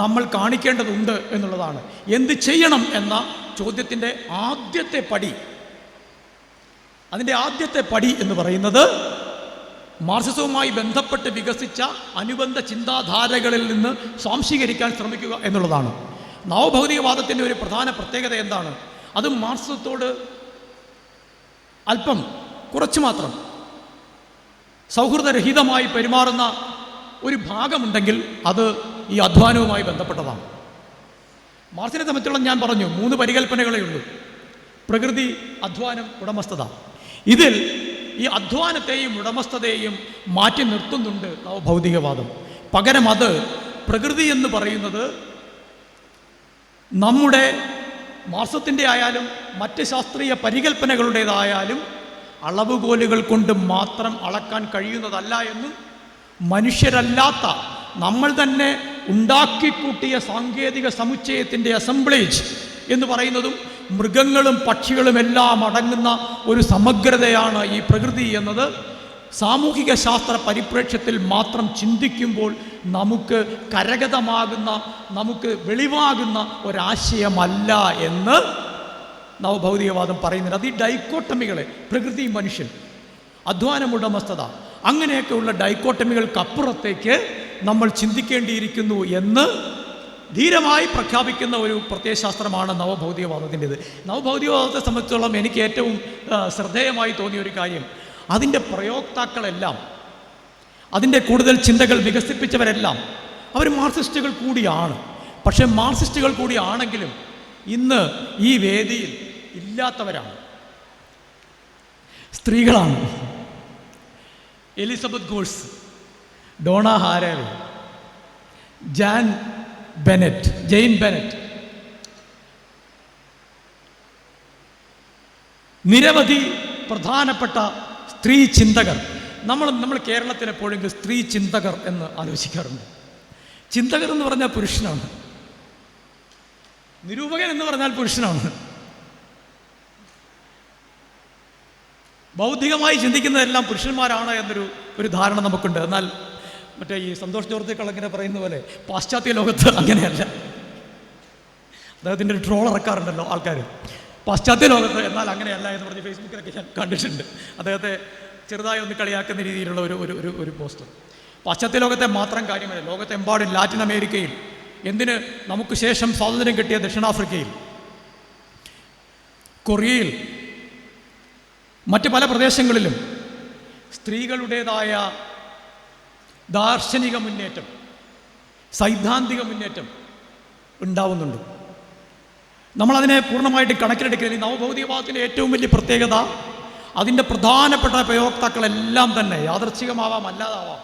നമ്മൾ കാണിക്കേണ്ടതുണ്ട് എന്നുള്ളതാണ്. എന്ത് ചെയ്യണം എന്ന ചോദ്യത്തിൻ്റെ ആദ്യത്തെ പടി, അതിൻ്റെ ആദ്യത്തെ പടി എന്ന് പറയുന്നത് മാർക്സിസവുമായി ബന്ധപ്പെട്ട് വികസിച്ച അനുബന്ധ ചിന്താധാരകളിൽ നിന്ന് സ്വാംശീകരിക്കാൻ ശ്രമിക്കുക എന്നുള്ളതാണ്. നവഭൗതികവാദത്തിൻ്റെ ഒരു പ്രധാന പ്രത്യേകത എന്താണ്? അത് മാർക്സിസത്തോട് അല്പം കുറച്ച് മാത്രം സൗഹൃദരഹിതമായി പെരുമാറുന്ന ഒരു ഭാഗമുണ്ടെങ്കിൽ അത് ഈ അധ്വാനവുമായി ബന്ധപ്പെട്ടതാണ്. മാർക്സിനെ സംബന്ധിച്ചുള്ള ഞാൻ പറഞ്ഞു 3 പരികൽപ്പനകളേ ഉള്ളൂ: പ്രകൃതി, അധ്വാനം, ഉടമസ്ഥത. ഇതിൽ ഈ അധ്വാനത്തെയും ഉടമസ്ഥതയെയും മാറ്റി നിർത്തുന്നുണ്ട് നവഭൗതികവാദം. പകരം അത് പ്രകൃതി എന്ന് പറയുന്നത് നമ്മുടെ മാർക്സത്തിൻ്റെ ആയാലും മറ്റ് ശാസ്ത്രീയ പരികൽപ്പനകളുടേതായാലും അളവുകോലുകൾ കൊണ്ട് മാത്രം അളക്കാൻ കഴിയുന്നതല്ല എന്നും, മനുഷ്യരല്ലാത്ത നമ്മൾ തന്നെ ഉണ്ടാക്കിക്കൂട്ടിയ സാങ്കേതിക സമുച്ചയത്തിൻ്റെ അസംബ്ലേജ് എന്ന് പറയുന്നതും മൃഗങ്ങളും പക്ഷികളും എല്ലാം അടങ്ങുന്ന ഒരു സമഗ്രതയാണ് ഈ പ്രകൃതി എന്നത് സാമൂഹിക ശാസ്ത്ര പരിപ്രേക്ഷ്യത്തിൽ മാത്രം ചിന്തിക്കുമ്പോൾ നമുക്ക് കരഗതമാകുന്ന, നമുക്ക് വെളിവാകുന്ന ഒരാശയമല്ല എന്ന് നവഭൗതികവാദം പറയുന്നുണ്ട്. അത് ഈ ഡൈക്കോട്ടമികളെ, പ്രകൃതി, മനുഷ്യൻ, അധ്വാനം, ഉടമസ്ഥത, അങ്ങനെയൊക്കെയുള്ള ഡൈക്കോട്ടമികൾക്കപ്പുറത്തേക്ക് നമ്മൾ ചിന്തിക്കേണ്ടിയിരിക്കുന്നു എന്ന് ധീരമായി പ്രഖ്യാപിക്കുന്ന ഒരു പ്രത്യയശാസ്ത്രമാണ് നവഭൗതികവാദത്തിൻ്റെത്. നവഭൗതികവാദത്തെ സംബന്ധിച്ചോളം എനിക്ക് ഏറ്റവും ശ്രദ്ധേയമായി തോന്നിയ ഒരു കാര്യം, അതിൻ്റെ പ്രയോക്താക്കളെല്ലാം, അതിൻ്റെ കൂടുതൽ ചിന്തകൾ വികസിപ്പിച്ചവരെല്ലാം അവർ മാർക്സിസ്റ്റുകൾ കൂടിയാണ്. പക്ഷേ മാർക്സിസ്റ്റുകൾ കൂടിയാണെങ്കിലും ഇന്ന് ഈ വേദിയിൽ ഇല്ലാത്തവരാണ്, സ്ത്രീകളാണ്. Elizabeth Grosz, Donna Haraway, Jane Bennett, നിരവധി പ്രധാനപ്പെട്ട സ്ത്രീ ചിന്തകർ. നമ്മൾ കേരളത്തിൽ എപ്പോഴെങ്കിലും സ്ത്രീ ചിന്തകർ എന്ന് ആലോചിക്കാറുണ്ട്. ചിന്തകർ എന്ന് പറഞ്ഞാൽ പുരുഷനാണ്, നിരൂപകൻ എന്ന് പറഞ്ഞാൽ പുരുഷനാണ്. ബൗദ്ധികമായി ചിന്തിക്കുന്നതെല്ലാം പുരുഷന്മാരാണ് എന്നൊരു ധാരണ നമുക്കുണ്ട്. എന്നാൽ മറ്റേ ഈ സന്തോഷ് ജോർജ് ഇങ്ങനെ പറയുന്ന പോലെ പാശ്ചാത്യ ലോകത്ത് അങ്ങനെയല്ല. അദ്ദേഹത്തിൻ്റെ ഒരു ട്രോൾ ഇറക്കാറുണ്ടല്ലോ ആൾക്കാർ, പാശ്ചാത്യ ലോകത്ത് എന്നാൽ അങ്ങനെയല്ല എന്ന് പറഞ്ഞ് ഫേസ്ബുക്കിലൊക്കെ ഞാൻ കണ്ടിട്ടുണ്ട്. അദ്ദേഹത്തെ ചെറുതായി ഒന്ന് കളിയാക്കുന്ന രീതിയിലുള്ള ഒരു പോസ്റ്റർ. പാശ്ചാത്യ ലോകത്തെ മാത്രം കാര്യമല്ല, ലോകത്തെമ്പാടും, ലാറ്റിൻ അമേരിക്കയിൽ, എന്തിന് നമുക്ക് ശേഷം സ്വാതന്ത്ര്യം കിട്ടിയ ദക്ഷിണാഫ്രിക്കയിൽ, കൊറിയയിൽ, മറ്റ് പല പ്രദേശങ്ങളിലും സ്ത്രീകളുടേതായ ദാർശനിക മുന്നേറ്റം, സൈദ്ധാന്തിക മുന്നേറ്റം ഉണ്ടാവുന്നുണ്ട്. നമ്മളതിനെ പൂർണ്ണമായിട്ട് കണക്കിലെടുക്കില്ല. നവഭൗതികവാദത്തിൻ്റെ ഏറ്റവും വലിയ പ്രത്യേകത അതിൻ്റെ പ്രധാനപ്പെട്ട പ്രയോക്താക്കളെല്ലാം തന്നെ യാദർച്ഛികമാവാം, അല്ലാതാവാം,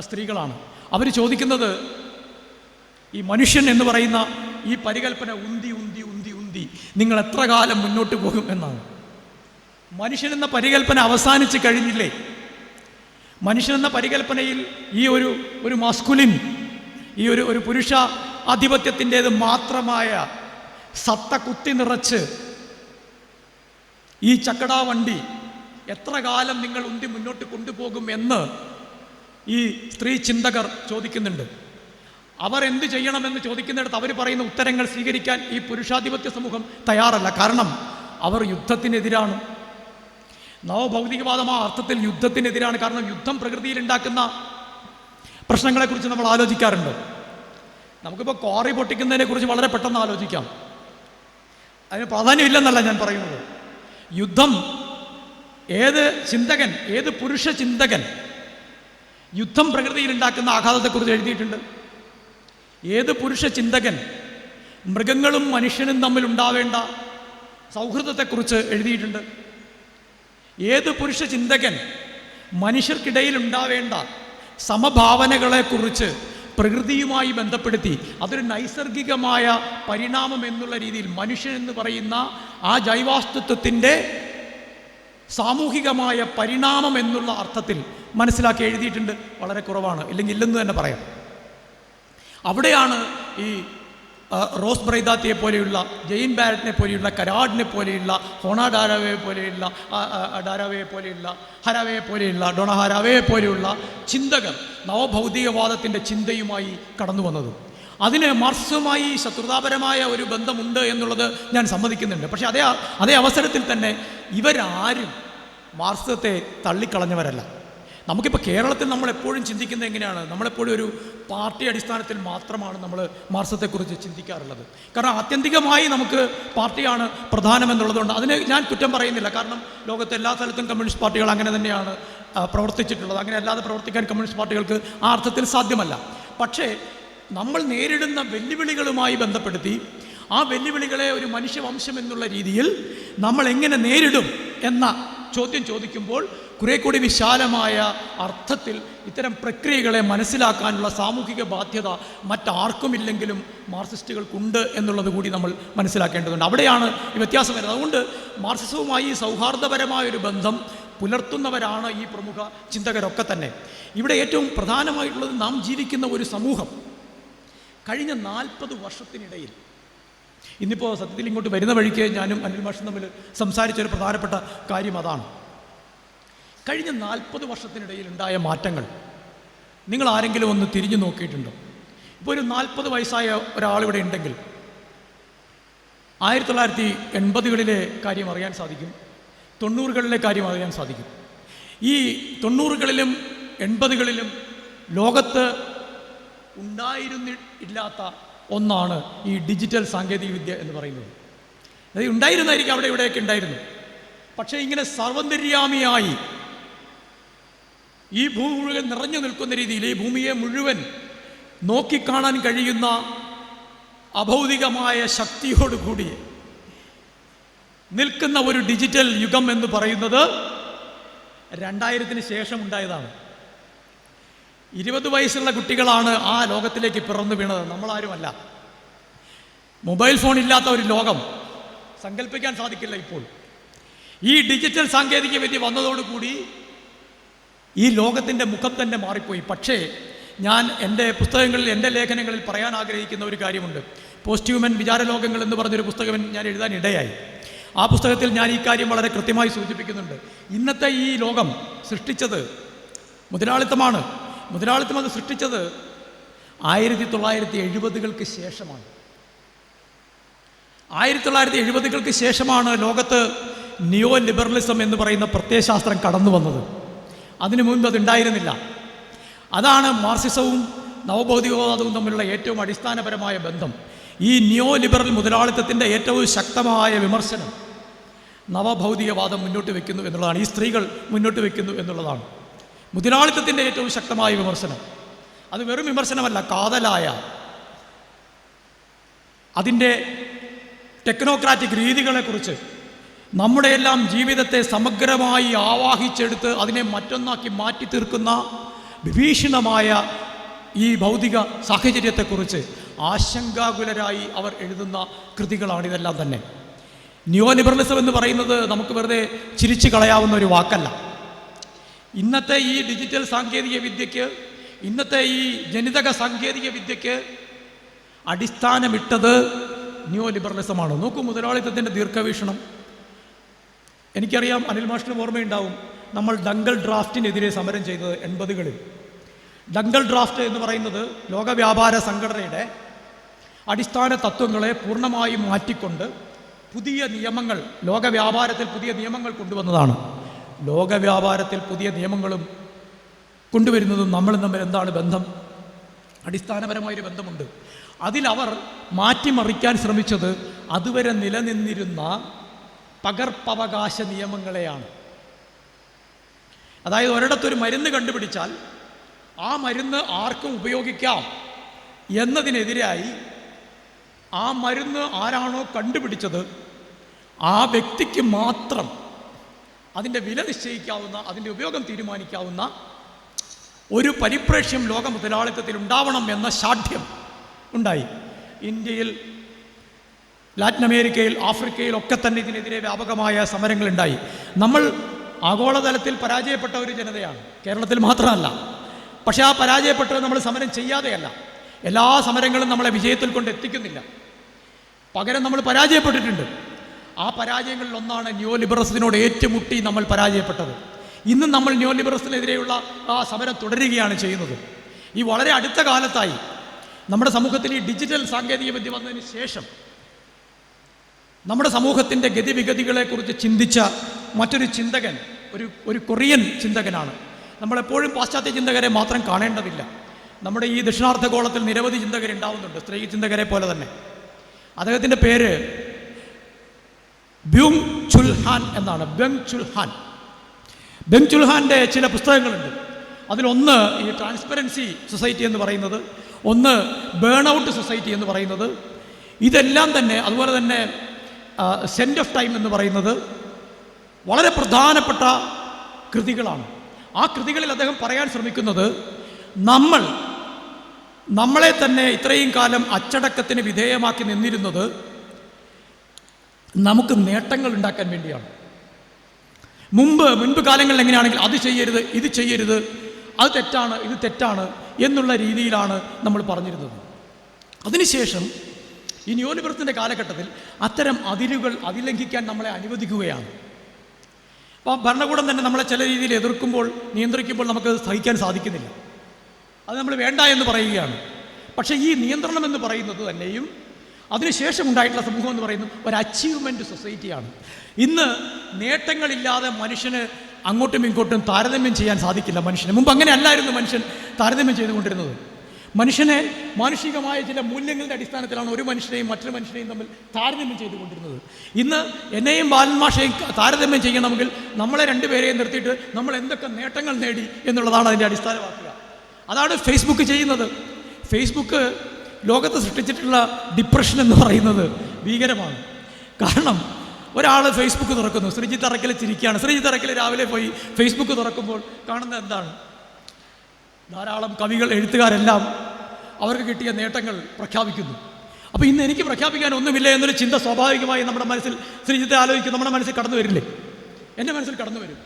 സ്ത്രീകളാണ്. അവർ ചോദിക്കുന്നത് ഈ മനുഷ്യൻ എന്ന് പറയുന്ന ഈ പരികൽപ്പന ഉന്തി ഉന്തി ഉന്തി ഉന്തി നിങ്ങൾ എത്ര കാലം മുന്നോട്ട് പോകും എന്നാണ്. മനുഷ്യൻ എന്ന പരികൽപ്പന അവസാനിച്ച് കഴിഞ്ഞില്ലേ? മനുഷ്യനെന്ന പരികൽപ്പനയിൽ ഈ ഒരു മാസ്കുലിൻ, ഈ ഒരു പുരുഷ ആധിപത്യത്തിൻ്റേത് മാത്രമായ സത്ത കുത്തി നിറച്ച് ഈ ചക്കടാ വണ്ടി എത്ര കാലം നിങ്ങൾ ഉന്തി മുന്നോട്ട് കൊണ്ടുപോകും എന്ന് ഈ സ്ത്രീ ചിന്തകർ ചോദിക്കുന്നുണ്ട്. അവർ എന്ത് ചെയ്യണമെന്ന് ചോദിക്കുന്നിടത്ത് അവർ പറയുന്ന ഉത്തരങ്ങൾ സ്വീകരിക്കാൻ ഈ പുരുഷാധിപത്യ സമൂഹം തയ്യാറല്ല. കാരണം അവർ യുദ്ധത്തിനെതിരാണ്. നവഭൗതികവാദം ആ അർത്ഥത്തിൽ യുദ്ധത്തിനെതിരാണ്. കാരണം യുദ്ധം പ്രകൃതിയിൽ ഉണ്ടാക്കുന്ന പ്രശ്നങ്ങളെക്കുറിച്ച് നമ്മൾ ആലോചിക്കാറുണ്ട്. നമുക്കിപ്പോൾ ക്വാറി പൊട്ടിക്കുന്നതിനെ കുറിച്ച് വളരെ പെട്ടെന്ന് ആലോചിക്കാം. അതിന് പ്രാധാന്യമില്ലെന്നല്ല ഞാൻ പറയുന്നത്. യുദ്ധം ഏത് ചിന്തകൻ, ഏത് പുരുഷ ചിന്തകൻ യുദ്ധം പ്രകൃതിയിൽ ഉണ്ടാക്കുന്ന ആഘാതത്തെക്കുറിച്ച് എഴുതിയിട്ടുണ്ട്? ഏത് പുരുഷ ചിന്തകൻ മൃഗങ്ങളും മനുഷ്യനും തമ്മിൽ ഉണ്ടാവേണ്ട സൗഹൃദത്തെക്കുറിച്ച് എഴുതിയിട്ടുണ്ട്? ഏത് പുരുഷ ചിന്തകൻ മനുഷ്യർക്കിടയിൽ ഉണ്ടാവേണ്ട സമഭാവനകളെക്കുറിച്ച് പ്രകൃതിയുമായി ബന്ധപ്പെടുത്തി അതൊരു നൈസർഗികമായ പരിണാമം എന്നുള്ള രീതിയിൽ മനുഷ്യൻ എന്ന് പറയുന്ന ആ ജൈവാസ്തിത്വത്തിൻ്റെ സാമൂഹികമായ പരിണാമം എന്നുള്ള അർത്ഥത്തിൽ മനസ്സിലാക്കി എഴുതിയിട്ടുണ്ട്? വളരെ കുറവാണ്, ഇല്ലെങ്കിൽ ഇല്ലെന്ന് തന്നെ പറയാം. അവിടെയാണ് ഈ റോസ് ബ്രൈദാത്തിയെ പോലെയുള്ള, ജെയിൻ ബാരറ്റിനെ പോലെയുള്ള, കരാഡിനെ പോലെയുള്ള, ഹോണ ഡാരാവയെ പോലെയുള്ള, ഹരാവയെ പോലെയുള്ള, ഡോണ ഹരാവയെ പോലെയുള്ള ചിന്തകർ നവഭൗതികവാദത്തിൻ്റെ ചിന്തയുമായി കടന്നു വന്നത്. അതിന് മാർക്സുമായി ശത്രുതാപരമായ ഒരു ബന്ധമുണ്ട് എന്നുള്ളത് ഞാൻ സമ്മതിക്കുന്നുണ്ട്. പക്ഷേ അതേ അവസരത്തിൽ തന്നെ ഇവരാരും മാർക്സത്തെ തള്ളിക്കളഞ്ഞവരല്ല. നമുക്കിപ്പോൾ കേരളത്തിൽ നമ്മളെപ്പോഴും ചിന്തിക്കുന്നത് എങ്ങനെയാണ്? നമ്മളെപ്പോഴും ഒരു പാർട്ടി അടിസ്ഥാനത്തിൽ മാത്രമാണ് നമ്മൾ മാർക്സത്തെക്കുറിച്ച് ചിന്തിക്കാറുള്ളത്. കാരണം ആത്യന്തികമായി നമുക്ക് പാർട്ടിയാണ് പ്രധാനമെന്നുള്ളതുകൊണ്ട് അതിന് ഞാൻ കുറ്റം പറയുന്നില്ല. കാരണം ലോകത്തെ എല്ലാ സ്ഥലത്തും കമ്മ്യൂണിസ്റ്റ് പാർട്ടികൾ അങ്ങനെ തന്നെയാണ് പ്രവർത്തിച്ചിട്ടുള്ളത്. അങ്ങനെ അല്ലാതെ പ്രവർത്തിക്കാൻ കമ്മ്യൂണിസ്റ്റ് പാർട്ടികൾക്ക് ആ അർത്ഥത്തിൽ സാധ്യമല്ല. പക്ഷേ നമ്മൾ നേരിടുന്ന വെല്ലുവിളികളുമായി ബന്ധപ്പെടുത്തി ആ വെല്ലുവിളികളെ ഒരു മനുഷ്യവംശം എന്നുള്ള രീതിയിൽ നമ്മൾ എങ്ങനെ നേരിടും എന്ന ചോദ്യം ചോദിക്കുമ്പോൾ കുറെ കൂടി വിശാലമായ അർത്ഥത്തിൽ ഇത്തരം പ്രക്രിയകളെ മനസ്സിലാക്കാനുള്ള സാമൂഹിക ബാധ്യത മറ്റാർക്കുമില്ലെങ്കിലും മാർക്സിസ്റ്റുകൾക്കുണ്ട് എന്നുള്ളത് കൂടി നമ്മൾ മനസ്സിലാക്കേണ്ടതുണ്ട്. അവിടെയാണ് ഈ വ്യത്യാസം വരുന്നത്. അതുകൊണ്ട് മാർക്സിസവുമായി സൗഹാർദ്ദപരമായ ഒരു ബന്ധം പുലർത്തുന്നവരാണ് ഈ പ്രമുഖ ചിന്തകരൊക്കെ തന്നെ. ഇവിടെ ഏറ്റവും പ്രധാനമായിട്ടുള്ളത് നാം ജീവിക്കുന്ന ഒരു സമൂഹം കഴിഞ്ഞ 40 വർഷത്തിനിടയിൽ, ഇന്നിപ്പോൾ സത്യത്തിൽ ഇങ്ങോട്ട് വരുന്ന വഴിക്ക് ഞാനും അനിൽ മാഷും തമ്മിൽ സംസാരിച്ചൊരു പ്രധാനപ്പെട്ട കാര്യം അതാണ്. കഴിഞ്ഞ 40 വർഷത്തിനിടയിൽ ഉണ്ടായ മാറ്റങ്ങൾ നിങ്ങൾ ആരെങ്കിലും ഒന്ന് തിരിഞ്ഞു നോക്കിയിട്ടുണ്ടോ? ഇപ്പോൾ ഒരു 40 വയസ്സായ ഒരാളിവിടെ ഉണ്ടെങ്കിൽ 1980കളിലെ കാര്യം അറിയാൻ സാധിക്കും, 90കളിലെ കാര്യം അറിയാൻ സാധിക്കും. ഈ 90കളിലും 80കളിലും ലോകത്ത് ഉണ്ടായിരുന്നില്ലാത്ത ഒന്നാണ് ഈ ഡിജിറ്റൽ സാങ്കേതികവിദ്യ എന്ന് പറയുന്നത്. അത് ഉണ്ടായിരുന്നായിരിക്കും, അവിടെ ഇവിടെയൊക്കെ ഉണ്ടായിരുന്നു. പക്ഷേ ഇങ്ങനെ സർവന്തര്യാമിയായി ഈ ഭൂമി മുഴുവൻ നിറഞ്ഞു നിൽക്കുന്ന രീതിയിൽ ഈ ഭൂമിയെ മുഴുവൻ നോക്കിക്കാണാൻ കഴിയുന്ന അഭൗതികമായ ശക്തിയോടുകൂടി നിൽക്കുന്ന ഒരു ഡിജിറ്റൽ യുഗം എന്ന് പറയുന്നത് 2000-ന് ശേഷം ഉണ്ടായതാണ്. 20 വയസ്സുള്ള കുട്ടികളാണ് ആ ലോകത്തിലേക്ക് പിറന്നു വീണത്, നമ്മളാരുമല്ല. മൊബൈൽ ഫോൺ ഇല്ലാത്ത ഒരു ലോകം സങ്കല്പിക്കാൻ സാധിക്കില്ല. ഇപ്പോൾ ഈ ഡിജിറ്റൽ സാങ്കേതിക വിദ്യ വന്നതോടുകൂടി ഈ ലോകത്തിൻ്റെ മുഖം തന്നെ മാറിപ്പോയി. പക്ഷേ ഞാൻ എൻ്റെ പുസ്തകങ്ങളിൽ, എൻ്റെ ലേഖനങ്ങളിൽ പറയാൻ ആഗ്രഹിക്കുന്ന ഒരു കാര്യമുണ്ട്. പോസ്റ്റ് ഹ്യൂമൻ വിചാരലോകങ്ങൾ എന്ന് പറഞ്ഞൊരു പുസ്തകം ഞാൻ എഴുതാൻ ഇടയായി. ആ പുസ്തകത്തിൽ ഞാൻ ഈ കാര്യം വളരെ കൃത്യമായി സൂചിപ്പിക്കുന്നുണ്ട്. ഇന്നത്തെ ഈ ലോകം സൃഷ്ടിച്ചത് മുതലാളിത്തമാണ്. മുതലാളിത്തം അത് സൃഷ്ടിച്ചത് 1970-കൾക്ക് ശേഷമാണ്. 1970-കൾക്ക് ശേഷമാണ് ലോകത്ത് നിയോ ലിബറലിസം എന്ന് പറയുന്ന പ്രത്യയശാസ്ത്രം കടന്നു വന്നത്. അതിനു മുൻപ് അതുണ്ടായിരുന്നില്ല. അതാണ് മാർക്സിസവും നവഭൗതികവാദവും തമ്മിലുള്ള ഏറ്റവും അടിസ്ഥാനപരമായ ബന്ധം. ഈ നിയോ ലിബറൽ മുതലാളിത്തത്തിൻ്റെ ഏറ്റവും ശക്തമായ വിമർശനം നവഭൗതികവാദം മുന്നോട്ട് വയ്ക്കുന്നു എന്നുള്ളതാണ്. ഈ സ്ത്രീകൾ മുന്നോട്ട് വയ്ക്കുന്നു എന്നുള്ളതാണ് മുതലാളിത്തത്തിൻ്റെ ഏറ്റവും ശക്തമായ വിമർശനം. അത് വെറും വിമർശനമല്ല, കാതലായ അതിൻ്റെ ടെക്നോക്രാറ്റിക് രീതികളെക്കുറിച്ച് നമ്മുടെയെല്ലാം ജീവിതത്തെ സമഗ്രമായി ആവാഹിച്ചെടുത്ത് അതിനെ മറ്റൊന്നാക്കി മാറ്റി തീർക്കുന്ന വിഭീഷണമായ ഈ ഭൗതിക സാഹചര്യത്തെക്കുറിച്ച് ആശങ്കാകുലരായി അവർ എഴുതുന്ന കൃതികളാണിതെല്ലാം തന്നെ. നിയോ ലിബറലിസം എന്ന് പറയുന്നത് നമുക്ക് വെറുതെ ചിരിച്ചു കളയാവുന്ന ഒരു വാക്കല്ല. ഇന്നത്തെ ഈ ഡിജിറ്റൽ സാങ്കേതിക വിദ്യയ്ക്ക്, ഇന്നത്തെ ഈ ജനിതക സാങ്കേതിക വിദ്യയ്ക്ക് അടിസ്ഥാനമിട്ടത് നിയോ ലിബറലിസമാണ്. നോക്കൂ മുതലാളിത്തത്തിൻ്റെ ദീർഘവീക്ഷണം. എനിക്കറിയാം, അനിൽ മാഷിനും ഓർമ്മയുണ്ടാവും, നമ്മൾ ഡങ്കൽ ഡ്രാഫ്റ്റിനെതിരെ സമരം ചെയ്തത് 80കളിൽ. ഡങ്കൽ ഡ്രാഫ്റ്റ് എന്ന് പറയുന്നത് ലോക വ്യാപാര സംഘടനയുടെ അടിസ്ഥാന തത്വങ്ങളെ പൂർണ്ണമായും മാറ്റിക്കൊണ്ട് പുതിയ നിയമങ്ങൾ, ലോക വ്യാപാരത്തിൽ പുതിയ നിയമങ്ങൾ കൊണ്ടുവന്നതാണ്. ലോക വ്യാപാരത്തിൽ പുതിയ നിയമങ്ങളും കൊണ്ടുവരുന്നതും നമ്മളും തമ്മിൽ എന്താണ് ബന്ധം? അടിസ്ഥാനപരമായൊരു ബന്ധമുണ്ട്. അതിലവർ മാറ്റിമറിക്കാൻ ശ്രമിച്ചത് അതുവരെ നിലനിന്നിരുന്ന പകർപ്പവകാശ നിയമങ്ങളെയാണ്. അതായത് ഒരിടത്തൊരു മരുന്ന് കണ്ടുപിടിച്ചാൽ ആ മരുന്ന് ആർക്കും ഉപയോഗിക്കാം എന്നതിനെതിരായി ആ മരുന്ന് ആരാണോ കണ്ടുപിടിച്ചത് ആ വ്യക്തിക്ക് മാത്രം അതിൻ്റെ വില നിശ്ചയിക്കാവുന്ന, അതിൻ്റെ ഉപയോഗം തീരുമാനിക്കാവുന്ന ഒരു പരിപ്രേക്ഷ്യം ലോക മുതലാളിത്തത്തിൽ ഉണ്ടാവണം എന്ന ശാഠ്യം ഉണ്ടായി. ഇന്ത്യയിൽ, ലാറ്റിൻ അമേരിക്കയിൽ, ആഫ്രിക്കയിൽ ഒക്കെ തന്നെ ഇതിനെതിരെ വ്യാപകമായ സമരങ്ങളുണ്ടായി. നമ്മൾ ആഗോളതലത്തിൽ പരാജയപ്പെട്ട ഒരു ജനതയാണ്, കേരളത്തിൽ മാത്രമല്ല. പക്ഷേ ആ പരാജയപ്പെട്ടത് നമ്മൾ സമരം ചെയ്യാതെയല്ല. എല്ലാ സമരങ്ങളും നമ്മളെ വിജയത്തിൽ കൊണ്ട് എത്തിക്കുന്നില്ല. പകരം നമ്മൾ പരാജയപ്പെട്ടിട്ടുണ്ട്. ആ പരാജയങ്ങളിൽ ഒന്നാണ് ന്യൂ ലിബറലിസത്തിനോട് ഏറ്റുമുട്ടി നമ്മൾ പരാജയപ്പെട്ടത്. ഇന്നും നമ്മൾ ന്യൂ ലിബറലിസത്തിനെതിരെയുള്ള ആ സമരം തുടരുകയാണ് ചെയ്യുന്നത്. ഈ വളരെ അടുത്ത കാലത്തായി നമ്മുടെ സമൂഹത്തിൽ ഈ ഡിജിറ്റൽ സാങ്കേതികവിദ്യ വന്നതിന് ശേഷം നമ്മുടെ സമൂഹത്തിൻ്റെ ഗതിവിഗതികളെക്കുറിച്ച് ചിന്തിച്ച മറ്റൊരു ചിന്തകൻ ഒരു കൊറിയൻ ചിന്തകനാണ്. നമ്മളെപ്പോഴും പാശ്ചാത്യ ചിന്തകരെ മാത്രം കാണേണ്ടതില്ല. നമ്മുടെ ഈ ദക്ഷിണാർദ്ധഗോളത്തിൽ നിരവധി ചിന്തകരുണ്ടാവുന്നുണ്ട്, സ്ത്രീ ചിന്തകരെ പോലെ തന്നെ. അദ്ദേഹത്തിൻ്റെ പേര് ബ്യൂങ് ചുൽ ഹാൻ എന്നാണ്. ബെങ് ചുൽ ഹാൻ്റെ ചില പുസ്തകങ്ങളുണ്ട്. അതിലൊന്ന് ഈ ട്രാൻസ്പെറൻസി സൊസൈറ്റി എന്ന് പറയുന്നത്, ഒന്ന് ബേൺ ഔട്ട് സൊസൈറ്റി എന്ന് പറയുന്നത്, ഇതെല്ലാം തന്നെ, അതുപോലെ തന്നെ സെൻഡ് ഓഫ് ടൈം എന്ന് പറയുന്നത് വളരെ പ്രധാനപ്പെട്ട കൃതികളാണ്. ആ കൃതികളിൽ അദ്ദേഹം പറയാൻ ശ്രമിക്കുന്നത് നമ്മളെ തന്നെ ഇത്രയും കാലം അച്ചടക്കത്തിന് വിധേയമാക്കി നിന്നിരുന്നത് നമുക്ക് നേട്ടങ്ങൾ ഉണ്ടാക്കാൻ വേണ്ടിയാണ്. മുൻപ് കാലങ്ങളിൽ എങ്ങനെയാണെങ്കിൽ അത് ചെയ്യരുത്, ഇത് ചെയ്യരുത്, അത് തെറ്റാണ്, ഇത് തെറ്റാണ് എന്നുള്ള രീതിയിലാണ് നമ്മൾ പറഞ്ഞിരുന്നത്. അതിനുശേഷം ഈ ന്യൂ ലിബറലിസത്തിൻ്റെ കാലഘട്ടത്തിൽ അത്തരം അതിരുകൾ അതിലംഘിക്കാൻ നമ്മളെ അനുവദിക്കുകയാണ്. അപ്പോൾ ഭരണകൂടം തന്നെ നമ്മളെ ചില രീതിയിൽ എതിർക്കുമ്പോൾ, നിയന്ത്രിക്കുമ്പോൾ നമുക്ക് സഹിക്കാൻ സാധിക്കുന്നില്ല. അത് നമ്മൾ വേണ്ട എന്ന് പറയുകയാണ്. പക്ഷേ ഈ നിയന്ത്രണം എന്ന് പറയുന്നത് തന്നെയും അതിനുശേഷം ഉണ്ടായിട്ടുള്ള സമൂഹം എന്ന് പറയുന്നത് ഒരു അച്ചീവ്മെൻറ്റ് സൊസൈറ്റിയാണ്. ഇന്ന് നേട്ടങ്ങളില്ലാതെ മനുഷ്യന് അങ്ങോട്ടും ഇങ്ങോട്ടും താരതമ്യം ചെയ്യാൻ സാധിക്കില്ല. മുമ്പ് അങ്ങനെ അല്ലായിരുന്നു മനുഷ്യൻ താരതമ്യം ചെയ്തുകൊണ്ടിരുന്നത്. മനുഷ്യനെ മാനുഷികമായ ചില മൂല്യങ്ങളുടെ അടിസ്ഥാനത്തിലാണ് ഒരു മനുഷ്യനെയും മറ്റൊരു മനുഷ്യനെയും തമ്മിൽ താരതമ്യം ചെയ്തുകൊണ്ടിരുന്നത്. ഇന്ന് എന്നെയും ബാലൻ മാഷയും താരതമ്യം ചെയ്യണമെങ്കിൽ നമ്മളെ രണ്ടുപേരെയും നിർത്തിയിട്ട് നമ്മൾ എന്തൊക്കെ നേട്ടങ്ങൾ നേടി എന്നുള്ളതാണ് അതിൻ്റെ അടിസ്ഥാനമാക്കുക. അതാണ് ഫേസ്ബുക്ക് ചെയ്യുന്നത്. ഫേസ്ബുക്ക് ലോകത്ത് സൃഷ്ടിച്ചിട്ടുള്ള ഡിപ്രഷൻ എന്ന് പറയുന്നത് ഭീകരമാണ്. കാരണം ഒരാൾ ഫേസ്ബുക്ക് തുറക്കുന്നു, ശ്രീജിത്ത് അറക്കൽ ചിരിക്കുകയാണ്. ശ്രീജിത്ത് അറക്കൽ രാവിലെ പോയി ഫേസ്ബുക്ക് തുറക്കുമ്പോൾ കാണുന്നത് എന്താണ്? ധാരാളം കവികൾ, എഴുത്തുകാരെല്ലാം അവർക്ക് കിട്ടിയ നേട്ടങ്ങൾ പ്രഖ്യാപിക്കുന്നു. അപ്പോൾ ഇന്ന് എനിക്ക് പ്രഖ്യാപിക്കാൻ ഒന്നുമില്ല എന്നൊരു ചിന്ത സ്വാഭാവികമായി നമ്മുടെ മനസ്സിൽ, ശ്രീജിത്തെ ആലോചിക്കും, നമ്മുടെ മനസ്സിൽ കടന്നു വരില്ലേ? എൻ്റെ മനസ്സിൽ കടന്നു വരും.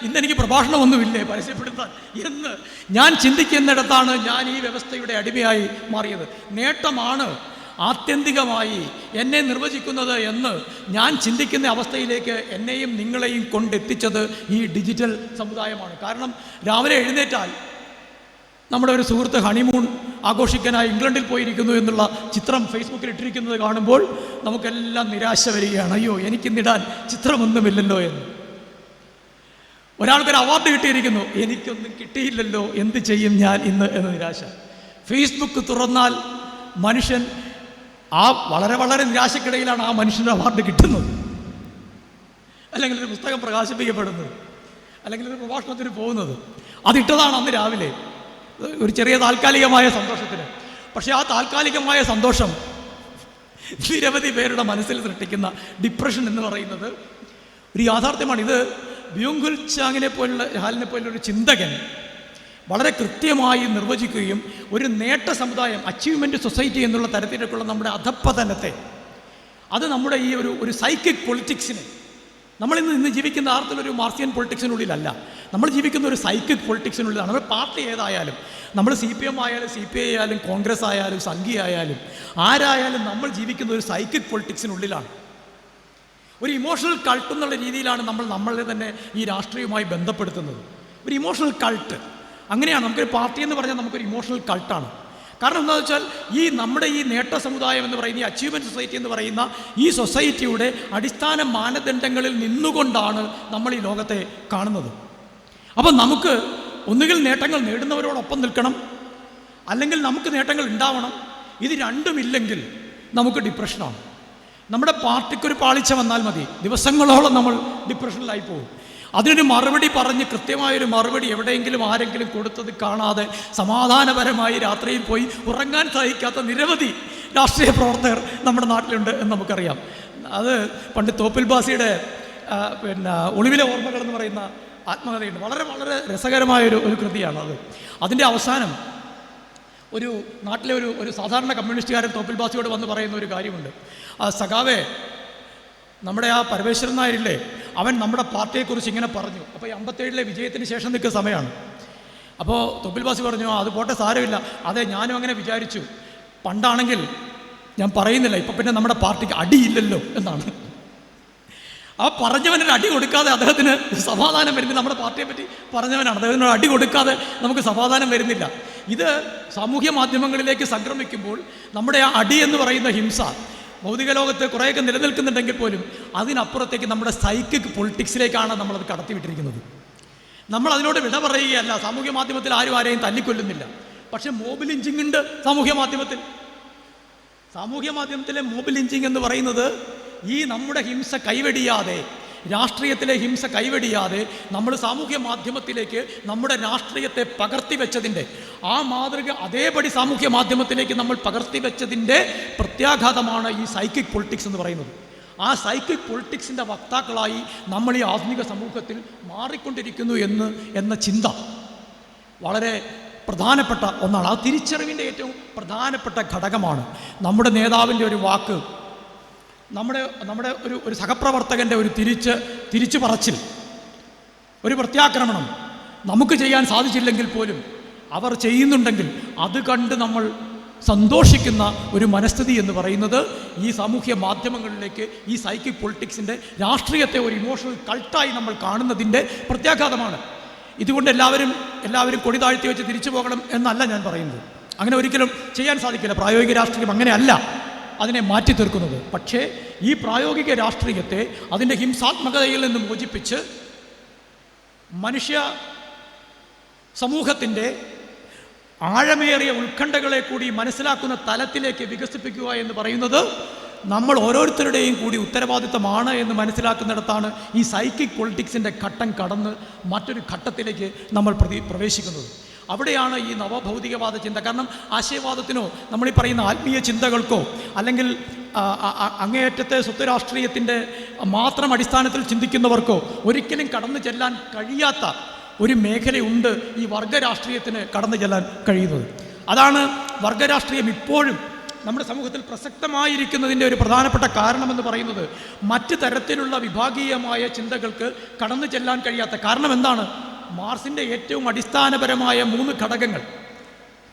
ഇന്നെനിക്ക് പ്രഭാഷണമൊന്നുമില്ലേ പരസ്യപ്പെടുത്താൻ എന്ന് ഞാൻ ചിന്തിക്കുന്നിടത്താണ് ഞാൻ ഈ വ്യവസ്ഥയുടെ അടിമയായി മാറിയത്. നേട്ടമാണ് ആത്യന്തികമായി എന്നെ നിർവചിക്കുന്നത് എന്ന് ഞാൻ ചിന്തിക്കുന്ന അവസ്ഥയിലേക്ക് എന്നെയും നിങ്ങളെയും കൊണ്ടെത്തിച്ചത് ഈ ഡിജിറ്റൽ സമുദായമാണ്. കാരണം രാവിലെ എഴുന്നേറ്റാൽ നമ്മുടെ ഒരു സുഹൃത്ത് ഹണിമൂൺ ആഘോഷിക്കാനായി ഇംഗ്ലണ്ടിൽ പോയിരിക്കുന്നു എന്നുള്ള ചിത്രം ഫേസ്ബുക്കിൽ ഇട്ടിരിക്കുന്നത് കാണുമ്പോൾ നമുക്കെല്ലാം നിരാശ വരികയാണ്. അയ്യോ, എനിക്കിന്നിടാൻ ചിത്രമൊന്നുമില്ലല്ലോ എന്ന്. ഒരാൾക്കൊരു അവാർഡ് കിട്ടിയിരിക്കുന്നു, എനിക്കൊന്നും കിട്ടിയില്ലല്ലോ, എന്ത് ചെയ്യും ഞാൻ ഇന്ന് എന്ന നിരാശ. ഫേസ്ബുക്ക് തുറന്നാൽ മനുഷ്യൻ വളരെ വളരെ നിരാശക്കിടയിലാണ് ആ മനുഷ്യന് അവാർഡ് കിട്ടുന്നത്, അല്ലെങ്കിൽ ഒരു പുസ്തകം പ്രകാശിപ്പിക്കപ്പെടുന്നത്, അല്ലെങ്കിൽ ഒരു പ്രഭാഷണത്തിന് പോകുന്നത്. അതിട്ടതാണ് അന്ന് രാവിലെ ഒരു ചെറിയ താൽക്കാലികമായ സന്തോഷത്തിന്. പക്ഷേ ആ താൽക്കാലികമായ സന്തോഷം നിരവധി പേരുടെ മനസ്സിൽ സൃഷ്ടിക്കുന്ന ഡിപ്രഷൻ എന്ന് പറയുന്നത് ഒരു യാഥാർത്ഥ്യമാണ്. ഇത് ബ്യൂങ് ചാങ്ങിനെ പോലുള്ള ഹാലിനെ പോലുള്ള ഒരു ചിന്തകൻ വളരെ കൃത്യമായി നിർവചിക്കുകയും ഒരു നേട്ട സമുദായം, അച്ചീവ്മെൻറ്റ് സൊസൈറ്റി എന്നുള്ള തരത്തിലേക്കുള്ള നമ്മുടെ അധപ്പതനത്തെ, അത് നമ്മുടെ ഈ ഒരു സൈക്കിക് പൊളിറ്റിക്സിനെ, നമ്മളിന്ന് ജീവിക്കുന്ന ആർത്തിലൊരു മാർക്സിയൻ പൊളിറ്റിക്സിനുള്ളിലല്ല, നമ്മൾ ജീവിക്കുന്ന ഒരു സൈക്കിക് പൊളിറ്റിക്സിനുള്ളിലാണ്. നമ്മൾ പാർട്ടി ഏതായാലും, നമ്മൾ CPM ആയാലും CPI ആയാലും കോൺഗ്രസ് ആയാലും സംഘി ആയാലും ആരായാലും നമ്മൾ ജീവിക്കുന്ന ഒരു സൈക്കിക് പൊളിറ്റിക്സിനുള്ളിലാണ്. ഒരു ഇമോഷണൽ കൾട്ട് എന്നുള്ള രീതിയിലാണ് നമ്മളെ തന്നെ ഈ രാഷ്ട്രീയവുമായി ബന്ധപ്പെടുത്തുന്നത്. ഒരു ഇമോഷണൽ കൾട്ട്, അങ്ങനെയാണ് നമുക്കൊരു പാർട്ടി എന്ന് പറഞ്ഞാൽ നമുക്കൊരു ഇമോഷണൽ കൾട്ടാണ്. കാരണം എന്താണെന്ന് വെച്ചാൽ ഈ നമ്മുടെ ഈ നേട്ട സമുദായം എന്ന് പറയുന്ന ഈ അച്ചീവ്മെൻറ്റ് സൊസൈറ്റി എന്ന് പറയുന്ന ഈ സൊസൈറ്റിയുടെ അടിസ്ഥാന മാനദണ്ഡങ്ങളിൽ നിന്നുകൊണ്ടാണ് നമ്മൾ ഈ ലോകത്തെ കാണുന്നത്. അപ്പം നമുക്ക് ഒന്നുകിൽ നേട്ടങ്ങൾ നേടുന്നവരോടൊപ്പം നിൽക്കണം, അല്ലെങ്കിൽ നമുക്ക് നേട്ടങ്ങൾ ഉണ്ടാവണം. ഇത് രണ്ടുമില്ലെങ്കിൽ നമുക്ക് ഡിപ്രഷനാണ്. നമ്മുടെ പാർട്ടിക്കൊരു പാളിച്ച വന്നാൽ മതി, ദിവസങ്ങളോളം നമ്മൾ ഡിപ്രഷനിലായി പോകും. അതിനൊരു മറുപടി പറഞ്ഞ് കൃത്യമായൊരു മറുപടി എവിടെയെങ്കിലും ആരെങ്കിലും കൊടുത്തത് കാണാതെ സമാധാനപരമായി രാത്രിയിൽ പോയി ഉറങ്ങാൻ സഹിക്കാത്ത നിരവധി രാഷ്ട്രീയ പ്രവർത്തകർ നമ്മുടെ നാട്ടിലുണ്ട് എന്ന് നമുക്കറിയാം. അത് പണ്ട് തോപ്പിൽ ഭാസിയുടെ ഒളിവിലെ ഓർമ്മകൾ എന്ന് പറയുന്ന ആത്മകഥയുണ്ട്. വളരെ വളരെ രസകരമായൊരു കൃതിയാണ് അത്. അതിൻ്റെ അവസാനം ഒരു നാട്ടിലെ ഒരു സാധാരണ കമ്മ്യൂണിസ്റ്റുകാരൻ തോപ്പിൽ ഭാസിയോട് വന്ന് പറയുന്ന ഒരു കാര്യമുണ്ട്. സഖാവേ, നമ്മുടെ ആ പരമേശ്വരൻ നായരില്ലേ, അവൻ നമ്മുടെ പാർട്ടിയെക്കുറിച്ച് ഇങ്ങനെ പറഞ്ഞു. അപ്പോൾ ഈ 57-ലെ വിജയത്തിന് ശേഷം നിൽക്കുന്ന സമയമാണ്. അപ്പോൾ തോപ്പിൽ ഭാസി പറഞ്ഞു, അത് പോട്ടെ, സാരമില്ല. അതെ, ഞാനും അങ്ങനെ വിചാരിച്ചു. പണ്ടാണെങ്കിൽ ഞാൻ പറയുന്നില്ല, ഇപ്പം പിന്നെ നമ്മുടെ പാർട്ടിക്ക് അടിയില്ലല്ലോ എന്നാണ്. ആ പറഞ്ഞവനൊരു അടി കൊടുക്കാതെ അദ്ദേഹത്തിന് സമാധാനം വരുന്നില്ല. നമ്മുടെ പാർട്ടിയെ പറ്റി പറഞ്ഞവനാണ്, അദ്ദേഹത്തിന് അടി കൊടുക്കാതെ നമുക്ക് സമാധാനം വരുന്നില്ല. ഇത് സാമൂഹ്യ മാധ്യമങ്ങളിലേക്ക് സംക്രമിക്കുമ്പോൾ നമ്മുടെ ആ അടി എന്ന് പറയുന്ന ഹിംസ ഭൗതിക ലോകത്ത് കുറേയൊക്കെ നിലനിൽക്കുന്നുണ്ടെങ്കിൽ പോലും അതിനപ്പുറത്തേക്ക് നമ്മുടെ സൈക്കിക് പൊളിറ്റിക്സിലേക്കാണ് നമ്മളത് കടത്തിവിട്ടിരിക്കുന്നത്. നമ്മൾ അതിനോട് വിട പറയുകയല്ല. സാമൂഹ്യ മാധ്യമത്തിൽ ആരും ആരെയും തല്ലിക്കൊല്ലുന്നില്ല. പക്ഷെ മോബ് ലിഞ്ചിങ് ഉണ്ട് സാമൂഹ്യ മാധ്യമത്തിലെ മോബ് ലിഞ്ചിങ് എന്ന് പറയുന്നത് ഈ നമ്മുടെ ഹിംസ കൈവെടിയാതെ, രാഷ്ട്രീയത്തിലെ ഹിംസ കൈവെടിയാതെ നമ്മൾ സാമൂഹ്യ മാധ്യമത്തിലേക്ക് നമ്മുടെ രാഷ്ട്രീയത്തെ പകർത്തിവെച്ചതിൻ്റെ ആ മാതൃക അതേപടി സാമൂഹ്യ മാധ്യമത്തിലേക്ക് നമ്മൾ പകർത്തിവെച്ചതിൻ്റെ പ്രത്യാഘാതമാണ് ഈ സൈക്കിക് പൊളിറ്റിക്സ് എന്ന് പറയുന്നത്. ആ സൈക്കിക് പൊളിറ്റിക്സിൻ്റെ വക്താക്കളായി നമ്മൾ ഈ ആധുനിക സമൂഹത്തിൽ മാറിക്കൊണ്ടിരിക്കുന്നു എന്ന ചിന്ത വളരെ പ്രധാനപ്പെട്ട ഒന്നാണ്. ആ തിരിച്ചറിവിൻ്റെ ഏറ്റവും പ്രധാനപ്പെട്ട ഘടകമാണ് നമ്മുടെ നേതാവിൻ്റെ ഒരു വാക്ക്, നമ്മുടെ ഒരു സഹപ്രവർത്തകൻ്റെ ഒരു തിരിച്ചു പറച്ചിൽ, ഒരു പ്രത്യാക്രമണം നമുക്ക് ചെയ്യാൻ സാധിച്ചില്ലെങ്കിൽ പോലും അവർ ചെയ്യുന്നുണ്ടെങ്കിൽ അത് കണ്ട് നമ്മൾ സന്തോഷിക്കുന്ന ഒരു മനസ്ഥിതി എന്ന് പറയുന്നത് ഈ സാമൂഹ്യ മാധ്യമങ്ങളിലേക്ക് ഈ സൈക്കിക് പൊളിറ്റിക്സിൻ്റെ രാഷ്ട്രീയത്തെ ഒരു ഇമോഷണൽ കൾട്ടായി നമ്മൾ കാണുന്നതിൻ്റെ പ്രത്യാഘാതമാണ്. ഇതുകൊണ്ട് എല്ലാവരും കൊടി താഴ്ത്തി വെച്ച് തിരിച്ചു പോകണം എന്നല്ല ഞാൻ പറയുന്നത്. അങ്ങനെ ഒരിക്കലും ചെയ്യാൻ സാധിക്കില്ല. പ്രായോഗിക രാഷ്ട്രീയം അങ്ങനെയല്ല അതിനെ മാറ്റി തീർക്കുന്നത്. പക്ഷേ ഈ പ്രായോഗിക രാഷ്ട്രീയത്തെ അതിൻ്റെ ഹിംസാത്മകതയിൽ നിന്ന് മോചിപ്പിച്ച് മനുഷ്യ സമൂഹത്തിൻ്റെ ആഴമേറിയ ഉത്കണ്ഠകളെ കൂടി മനസ്സിലാക്കുന്ന തലത്തിലേക്ക് വികസിപ്പിക്കുക എന്ന് പറയുന്നത് നമ്മൾ ഓരോരുത്തരുടെയും കൂടി ഉത്തരവാദിത്തമാണ് എന്ന് മനസ്സിലാക്കുന്നിടത്താണ് ഈ സൈക്കിക് പൊളിറ്റിക്സിൻ്റെ ഘട്ടം കടന്ന് മറ്റൊരു ഘട്ടത്തിലേക്ക് നമ്മൾ പ്രവേശിക്കുന്നത്. അവിടെയാണ് ഈ നവഭൗതികവാദ ചിന്ത. കാരണം ആശയവാദത്തിനോ നമ്മളീ പറയുന്ന ആത്മീയ ചിന്തകൾക്കോ അല്ലെങ്കിൽ അങ്ങേയറ്റത്തെ സ്വത്വരാഷ്ട്രീയത്തിൻ്റെ മാത്രം അടിസ്ഥാനത്തിൽ ചിന്തിക്കുന്നവർക്കോ ഒരിക്കലും കടന്നു ചെല്ലാൻ കഴിയാത്ത ഒരു മേഖലയുണ്ട് ഈ വർഗരാഷ്ട്രീയത്തിന് കടന്നു ചെല്ലാൻ കഴിയുന്നത്. അതാണ് വർഗരാഷ്ട്രീയം ഇപ്പോഴും നമ്മുടെ സമൂഹത്തിൽ പ്രസക്തമായിരിക്കുന്നതിൻ്റെ ഒരു പ്രധാനപ്പെട്ട കാരണമെന്ന് പറയുന്നത്. മറ്റ് തരത്തിലുള്ള വിഭാഗീയമായ ചിന്തകൾക്ക് കടന്നു ചെല്ലാൻ കഴിയാത്ത കാരണം എന്താണ്? മാർസിൻ്റെ ഏറ്റവും അടിസ്ഥാനപരമായ 3 ഘടകങ്ങൾ,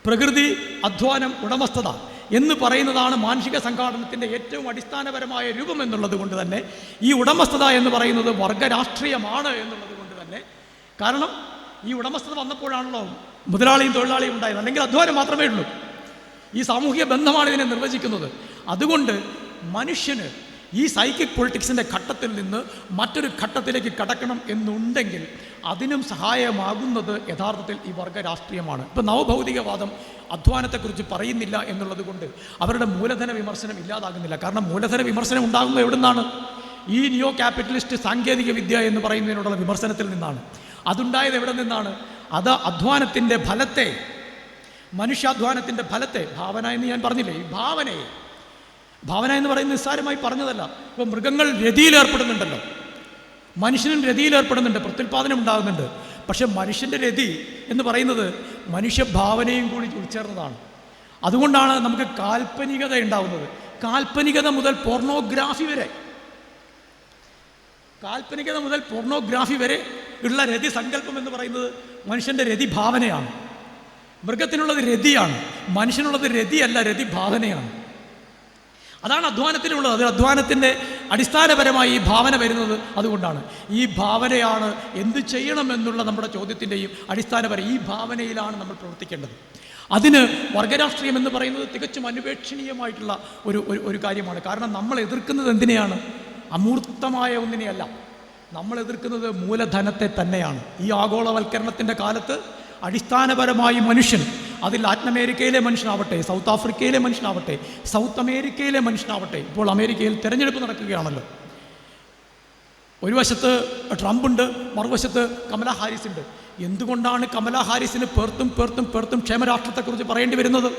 പ്രകൃതി, അധ്വാനം, ഉടമസ്ഥത എന്ന് പറയുന്നതാണ് മാനുഷിക സംഘാടനത്തിൻ്റെ ഏറ്റവും അടിസ്ഥാനപരമായ രൂപം എന്നുള്ളത് കൊണ്ട് തന്നെ ഈ ഉടമസ്ഥത എന്ന് പറയുന്നത് വർഗരാഷ്ട്രീയമാണ് എന്നുള്ളത് കൊണ്ട് തന്നെ, കാരണം ഈ ഉടമസ്ഥത വന്നപ്പോഴാണല്ലോ മുതലാളിയും തൊഴിലാളിയും ഉണ്ടായത്, അല്ലെങ്കിൽ അധ്വാനം മാത്രമേ ഉള്ളൂ. ഈ സാമൂഹിക ബന്ധമാണ് ഇതിനെ നിർവചിക്കുന്നത്. അതുകൊണ്ട് മനുഷ്യന് ഈ സൈക്കിക് പൊളിറ്റിക്സിൻ്റെ ഘട്ടത്തിൽ നിന്ന് മറ്റൊരു ഘട്ടത്തിലേക്ക് കടക്കണം എന്നുണ്ടെങ്കിൽ അതിനും സഹായമാകുന്നത് യഥാർത്ഥത്തിൽ ഈ വർഗരാഷ്ട്രീയമാണ്. ഇപ്പം നവഭൗതികവാദം അധ്വാനത്തെക്കുറിച്ച് പറയുന്നില്ല എന്നുള്ളത് കൊണ്ട് അവരുടെ മൂലധന വിമർശനം ഇല്ലാതാകുന്നില്ല. കാരണം മൂലധന വിമർശനം ഉണ്ടാകുന്നത് എവിടെ നിന്നാണ്? ഈ നിയോ ക്യാപിറ്റലിസ്റ്റ് സാങ്കേതിക വിദ്യ എന്ന് പറയുന്നതിനോടുള്ള വിമർശനത്തിൽ നിന്നാണ്. അതുണ്ടായത് എവിടെ നിന്നാണ്? അത് അധ്വാനത്തിൻ്റെ ഫലത്തെ, മനുഷ്യാധ്വാനത്തിൻ്റെ ഫലത്തെ, ഭാവന എന്ന് ഞാൻ പറഞ്ഞില്ലേ, ഈ ഭാവന എന്ന് പറയുന്നത് നിസ്സാരമായി പറഞ്ഞതല്ല. ഇപ്പോൾ മൃഗങ്ങൾ രതിയിലേർപ്പെടുന്നുണ്ടല്ലോ, മനുഷ്യനും രതിയിലേർപ്പെടുന്നുണ്ട്, പ്രത്യുൽപാദനം ഉണ്ടാകുന്നുണ്ട്. പക്ഷെ മനുഷ്യൻ്റെ രതി എന്ന് പറയുന്നത് മനുഷ്യഭാവനയും കൂടി ഉൾച്ചേർന്നതാണ്. അതുകൊണ്ടാണ് നമുക്ക് കാൽപ്പനികത ഉണ്ടാകുന്നത്. കാൽപ്പനികത മുതൽ പോർണോഗ്രാഫി വരെ ഉള്ള രതി സങ്കല്പം എന്ന് പറയുന്നത് മനുഷ്യൻ്റെ രതി ഭാവനയാണ്. മൃഗത്തിനുള്ളത് രതിയാണ്, മനുഷ്യനുള്ളത് രതിയല്ല, രതി ഭാവനയാണ്. അതാണ് അധ്വാനത്തിലുള്ളത്. അത് അധ്വാനത്തിൻ്റെ അടിസ്ഥാനപരമായി ഈ ഭാവന വരുന്നത് അതുകൊണ്ടാണ്. ഈ ഭാവനയാണ് എന്ത് ചെയ്യണമെന്നുള്ള നമ്മുടെ ചോദ്യത്തിൻ്റെയും അടിസ്ഥാനപരം. ഈ ഭാവനയിലാണ് നമ്മൾ പ്രവർത്തിക്കേണ്ടത്. അതിന് വർഗരാഷ്ട്രീയം എന്ന് പറയുന്നത് തികച്ചും അനുപേക്ഷണീയമായിട്ടുള്ള ഒരു കാര്യമാണ്. കാരണം നമ്മൾ എതിർക്കുന്നത് എന്തിനെയാണ്? അമൂർത്തമായ ഒന്നിനെയല്ല, നമ്മൾ എതിർക്കുന്നത് മൂലധനത്തെ തന്നെയാണ്. ഈ ആഗോളവൽക്കരണത്തിൻ്റെ കാലത്ത് അടിസ്ഥാനപരമായി മനുഷ്യൻ, അതിൽ ലാറ്റിൻ അമേരിക്കയിലെ മനുഷ്യനാവട്ടെ, സൗത്ത് ആഫ്രിക്കയിലെ മനുഷ്യനാവട്ടെ, സൗത്ത് അമേരിക്കയിലെ മനുഷ്യനാവട്ടെ, ഇപ്പോൾ അമേരിക്കയിൽ തെരഞ്ഞെടുപ്പ് നടക്കുകയാണല്ലോ. ഒരു വശത്ത് ട്രംപ് ഉണ്ട്, മറുവശത്ത് കമലാ ഹാരിസ് ഉണ്ട്. എന്തുകൊണ്ടാണ് കമലാ ഹാരിസിന് പേർത്തും ക്ഷേമരാഷ്ട്രത്തെക്കുറിച്ച് പറയേണ്ടി വരുന്നത്?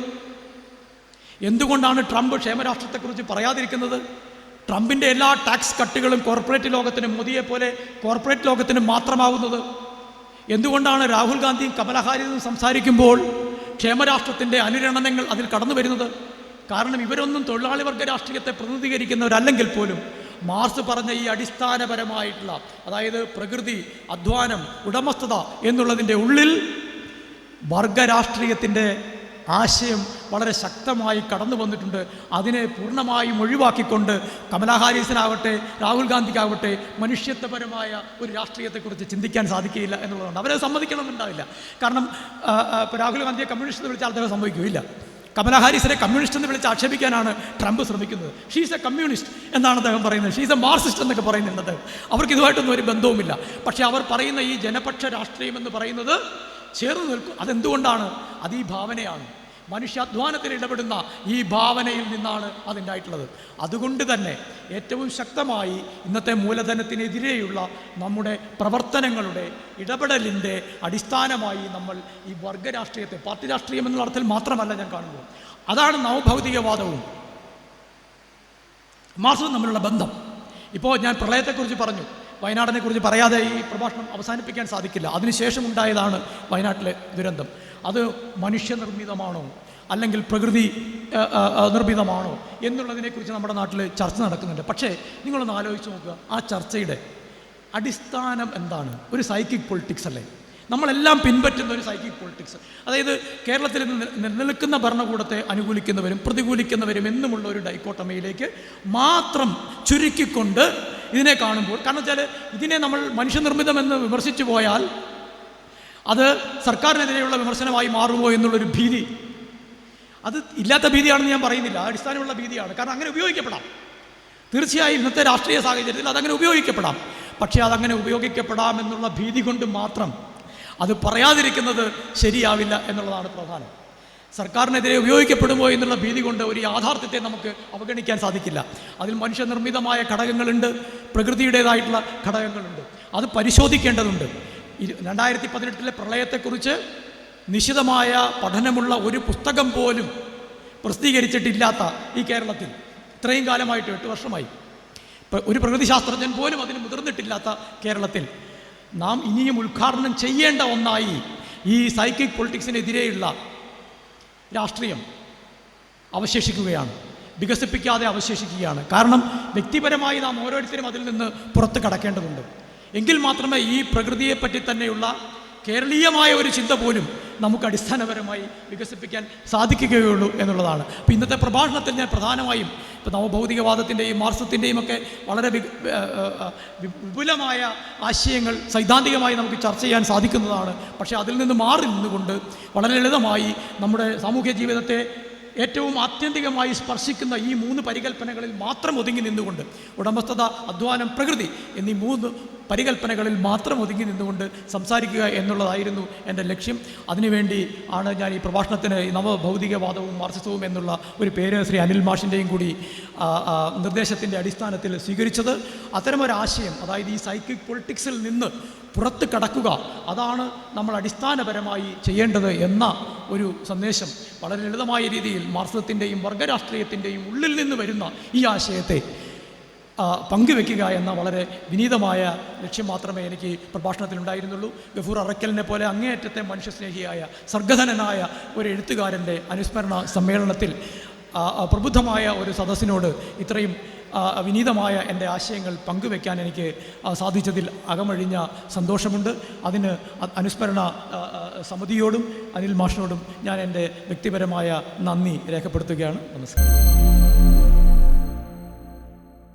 എന്തുകൊണ്ടാണ് ട്രംപ് ക്ഷേമരാഷ്ട്രത്തെക്കുറിച്ച് പറയാതിരിക്കുന്നത്? ട്രംപിൻ്റെ എല്ലാ ടാക്സ് കട്ടുകളും കോർപ്പറേറ്റ് ലോകത്തിനും, മോദിയെപ്പോലെ കോർപ്പറേറ്റ് ലോകത്തിനും മാത്രമാവുന്നത്? എന്തുകൊണ്ടാണ് രാഹുൽ ഗാന്ധിയും കമലാ ഹാരിസും സംസാരിക്കുമ്പോൾ ക്ഷേമരാഷ്ട്രത്തിൻ്റെ അനുരണനങ്ങൾ അതിൽ കടന്നു വരുന്നത്? കാരണം ഇവരൊന്നും തൊഴിലാളി വർഗ രാഷ്ട്രീയത്തെ പ്രതിനിധീകരിക്കുന്നവരല്ലെങ്കിൽ പോലും മാർക്സ് പറഞ്ഞ ഈ അടിസ്ഥാനപരമായിട്ടുള്ള, അതായത് പ്രകൃതി, അധ്വാനം, ഉടമസ്ഥത എന്നുള്ളതിൻ്റെ ഉള്ളിൽ വർഗരാഷ്ട്രീയത്തിൻ്റെ ആശയം വളരെ ശക്തമായി കടന്നു വന്നിട്ടുണ്ട്. അതിനെ പൂർണ്ണമായും ഒഴിവാക്കിക്കൊണ്ട് കമലാ ഹാരിസിനാവട്ടെ രാഹുൽ ഗാന്ധിക്കാവട്ടെ മനുഷ്യത്വപരമായ ഒരു രാഷ്ട്രീയത്തെക്കുറിച്ച് ചിന്തിക്കാൻ സാധിക്കുകയില്ല എന്നുള്ളതാണ്. അവരെ സമ്മതിക്കണമെന്നുണ്ടാവില്ല. കാരണം ഇപ്പോൾ രാഹുൽ ഗാന്ധിയെ കമ്മ്യൂണിസ്റ്റ് എന്ന് വിളിച്ചാൽ അദ്ദേഹം സംഭവിക്കുകയില്ല. കമലാ ഹാരിസിനെ കമ്മ്യൂണിസ്റ്റ് എന്ന് വിളിച്ച് ആക്ഷേപിക്കാനാണ് ട്രംപ് ശ്രമിക്കുന്നത്. ഷീസ് എ കമ്മ്യൂണിസ്റ്റ് എന്നാണ് അദ്ദേഹം പറയുന്നത്. ഷീസ് എ മാർക്സിസ്റ്റ് എന്നൊക്കെ പറയുന്നുണ്ട് അദ്ദേഹം. അവർക്ക് ഇതുമായിട്ടൊന്നും ഒരു ബന്ധവുമില്ല. പക്ഷേ അവർ പറയുന്ന ഈ ജനപക്ഷ രാഷ്ട്രീയം എന്ന് പറയുന്നത് ചേർന്ന് നിൽക്കും. അതെന്തുകൊണ്ടാണ്? അത് ഈ ഭാവനയാണ്. മനുഷ്യാധ്വാനത്തിൽ ഇടപെടുന്ന ഈ ഭാവനയിൽ നിന്നാണ് അതുണ്ടായിട്ടുള്ളത്. അതുകൊണ്ട് തന്നെ ഏറ്റവും ശക്തമായി ഇന്നത്തെ മൂലധനത്തിനെതിരെയുള്ള നമ്മുടെ പ്രവർത്തനങ്ങളുടെ ഇടപെടലിൻ്റെ അടിസ്ഥാനമായി നമ്മൾ ഈ വർഗരാഷ്ട്രീയത്തെ, പാർട്ടി രാഷ്ട്രീയം എന്നുള്ള അർത്ഥത്തിൽ മാത്രമല്ല ഞാൻ കാണുന്നത്. അതാണ് നവഭൗതികവാദവും മാർക്സും തമ്മിലുള്ള ബന്ധം. ഇപ്പോൾ ഞാൻ പ്രളയത്തെക്കുറിച്ച് പറഞ്ഞു, വയനാടിനെക്കുറിച്ച് പറയാതെ ഈ പ്രഭാഷണം അവസാനിപ്പിക്കാൻ സാധിക്കില്ല. അതിനുശേഷം ഉണ്ടായതാണ് വയനാട്ടിലെ ദുരന്തം. അത് മനുഷ്യനിർമ്മിതമാണോ അല്ലെങ്കിൽ പ്രകൃതി നിർമ്മിതമാണോ എന്നുള്ളതിനെക്കുറിച്ച് നമ്മുടെ നാട്ടിൽ ചർച്ച നടക്കുന്നുണ്ട്. പക്ഷേ നിങ്ങളൊന്ന് ആലോചിച്ച് നോക്കുക, ആ ചർച്ചയുടെ അടിസ്ഥാനം എന്താണ്? ഒരു സൈക്കിക് പൊളിറ്റിക്സ് അല്ലേ? നമ്മളെല്ലാം പിൻപറ്റുന്ന ഒരു സൈക്കിക് പൊളിറ്റിക്സ്. അതായത് കേരളത്തിൽ നിലനിൽക്കുന്ന ഭരണകൂടത്തെ അനുകൂലിക്കുന്നവരും പ്രതികൂലിക്കുന്നവരും എന്നുമുള്ള ഒരു ഡൈക്കോട്ടമിയിലേക്ക് മാത്രം ചുരുക്കിക്കൊണ്ട് ഇതിനെ കാണുമ്പോൾ, കാരണം വെച്ചാൽ ഇതിനെ നമ്മൾ മനുഷ്യനിർമ്മിതമെന്ന് വിമർശിച്ചു പോയാൽ അത് സർക്കാരിനെതിരെയുള്ള വിമർശനമായി മാറുമോ എന്നുള്ളൊരു ഭീതി, അത് ഇല്ലാത്ത ഭീതിയാണെന്ന് ഞാൻ പറയുന്നില്ല, അടിസ്ഥാനമുള്ള ഭീതിയാണ്. കാരണം അങ്ങനെ ഉപയോഗിക്കപ്പെടാം. തീർച്ചയായും ഇന്നത്തെ രാഷ്ട്രീയ സാഹചര്യത്തിൽ അതങ്ങനെ ഉപയോഗിക്കപ്പെടാം. പക്ഷേ അതങ്ങനെ ഉപയോഗിക്കപ്പെടാമെന്നുള്ള ഭീതി കൊണ്ട് മാത്രം അത് പറയാതിരിക്കുന്നത് ശരിയാവില്ല എന്നുള്ളതാണ് പ്രധാനം. സർക്കാരിനെതിരെ ഉപയോഗിക്കപ്പെടുമോ എന്നുള്ള ഭീതി കൊണ്ട് ഒരു യാഥാർത്ഥ്യത്തെ നമുക്ക് അവഗണിക്കാൻ സാധിക്കില്ല. അതിൽ മനുഷ്യനിർമ്മിതമായ ഘടകങ്ങളുണ്ട്, പ്രകൃതിയുടേതായിട്ടുള്ള ഘടകങ്ങളുണ്ട്. അത് പരിശോധിക്കേണ്ടതുണ്ട്. 2018 പ്രളയത്തെക്കുറിച്ച് നിശിതമായ പഠനമുള്ള ഒരു പുസ്തകം പോലും പ്രസിദ്ധീകരിച്ചിട്ടില്ലാത്ത ഈ കേരളത്തിൽ ഇത്രയും കാലമായിട്ട് 8 വർഷമായി ഒരു പ്രകൃതിശാസ്ത്രജ്ഞൻ പോലും അതിന് മുതിർന്നിട്ടില്ലാത്ത കേരളത്തിൽ നാം ഇനിയും ഉദ്ഘാടനം ചെയ്യേണ്ട ഒന്നായി ഈ സൈക്കിക് പൊളിറ്റിക്സിനെതിരെയുള്ള രാഷ്ട്രീയം അവശേഷിക്കുകയാണ്, വികസിപ്പിക്കാതെ അവശേഷിക്കുകയാണ്. കാരണം വ്യക്തിപരമായി നാം ഓരോരുത്തരും അതിൽ നിന്ന് പുറത്ത് കടക്കേണ്ടതുണ്ട്. എങ്കിൽ മാത്രമേ ഈ പ്രകൃതിയെപ്പറ്റി തന്നെയുള്ള കേരളീയമായ ഒരു ചിന്ത പോലും നമുക്ക് അടിസ്ഥാനപരമായി വികസിപ്പിക്കാൻ സാധിക്കുകയുള്ളൂ എന്നുള്ളതാണ്. അപ്പോൾ ഇന്നത്തെ പ്രഭാഷണത്തിൽ ഞാൻ പ്രധാനമായും ഇപ്പോൾ നവഭൗതികവാദത്തിൻ്റെയും മാർക്സത്തിൻ്റെയും ഒക്കെ വളരെ വിപുലമായ ആശയങ്ങൾ സൈദ്ധാന്തികമായി നമുക്ക് ചർച്ച ചെയ്യാൻ സാധിക്കുന്നതാണ്. പക്ഷേ അതിൽ നിന്ന് മാറി നിന്നുകൊണ്ട് വളരെ ലളിതമായി നമ്മുടെ സാമൂഹ്യ ജീവിതത്തെ ഏറ്റവും ആത്യന്തികമായി സ്പർശിക്കുന്ന ഈ 3 പരികൽപ്പനകളിൽ മാത്രം ഒതുങ്ങി നിന്നുകൊണ്ട്, ഉടമസ്ഥത, അധ്വാനം, പ്രകൃതി എന്നീ 3 പരികൽപ്പനകളിൽ മാത്രം ഒതുങ്ങി നിന്നുകൊണ്ട് സംസാരിക്കുക എന്നുള്ളതായിരുന്നു എൻ്റെ ലക്ഷ്യം. അതിനുവേണ്ടി ആണ് ഞാൻ ഈ പ്രഭാഷണത്തിന് നവഭൗതികവാദവും മാർക്സിസവും എന്നുള്ള ഒരു പേര് ശ്രീ അനിൽ മാഷിൻ്റെയും കൂടി നിർദ്ദേശത്തിൻ്റെ അടിസ്ഥാനത്തിൽ സ്വീകരിച്ചത്. അത്തരമൊരാശയം, അതായത് ഈ സൈക്കിക് പൊളിറ്റിക്സിൽ നിന്ന് പുറത്ത് കടക്കുക, അതാണ് നമ്മൾ അടിസ്ഥാനപരമായി ചെയ്യേണ്ടത് എന്ന ഒരു സന്ദേശം വളരെ ലളിതമായ രീതിയിൽ മാർക്സിസത്തിൻ്റെയും വർഗരാഷ്ട്രീയത്തിൻ്റെയും ഉള്ളിൽ നിന്ന് വരുന്ന ഈ ആശയത്തെ പങ്കുവെക്കുക എന്ന വളരെ വിനീതമായ ലക്ഷ്യം മാത്രമേ എനിക്ക് പ്രഭാഷണത്തിലുണ്ടായിരുന്നുള്ളൂ. ഗഫൂർ അറക്കലിനെ പോലെ അങ്ങേയറ്റത്തെ മനുഷ്യസ്നേഹിയായ സർഗധനനായ ഒരു എഴുത്തുകാരൻ്റെ അനുസ്മരണ സമ്മേളനത്തിൽ പ്രബുദ്ധമായ ഒരു സദസ്സിനോട് ഇത്രയും വിനീതമായ എൻ്റെ ആശയങ്ങൾ പങ്കുവെക്കാൻ എനിക്ക് സാധിച്ചതിൽ അകമഴിഞ്ഞ സന്തോഷമുണ്ട്. അതിന് അനുസ്മരണ സമിതിയോടും അനിൽ മാഷിനോടും ഞാൻ എൻ്റെ വ്യക്തിപരമായ നന്ദി രേഖപ്പെടുത്തുകയാണ്. നമസ്കാരം.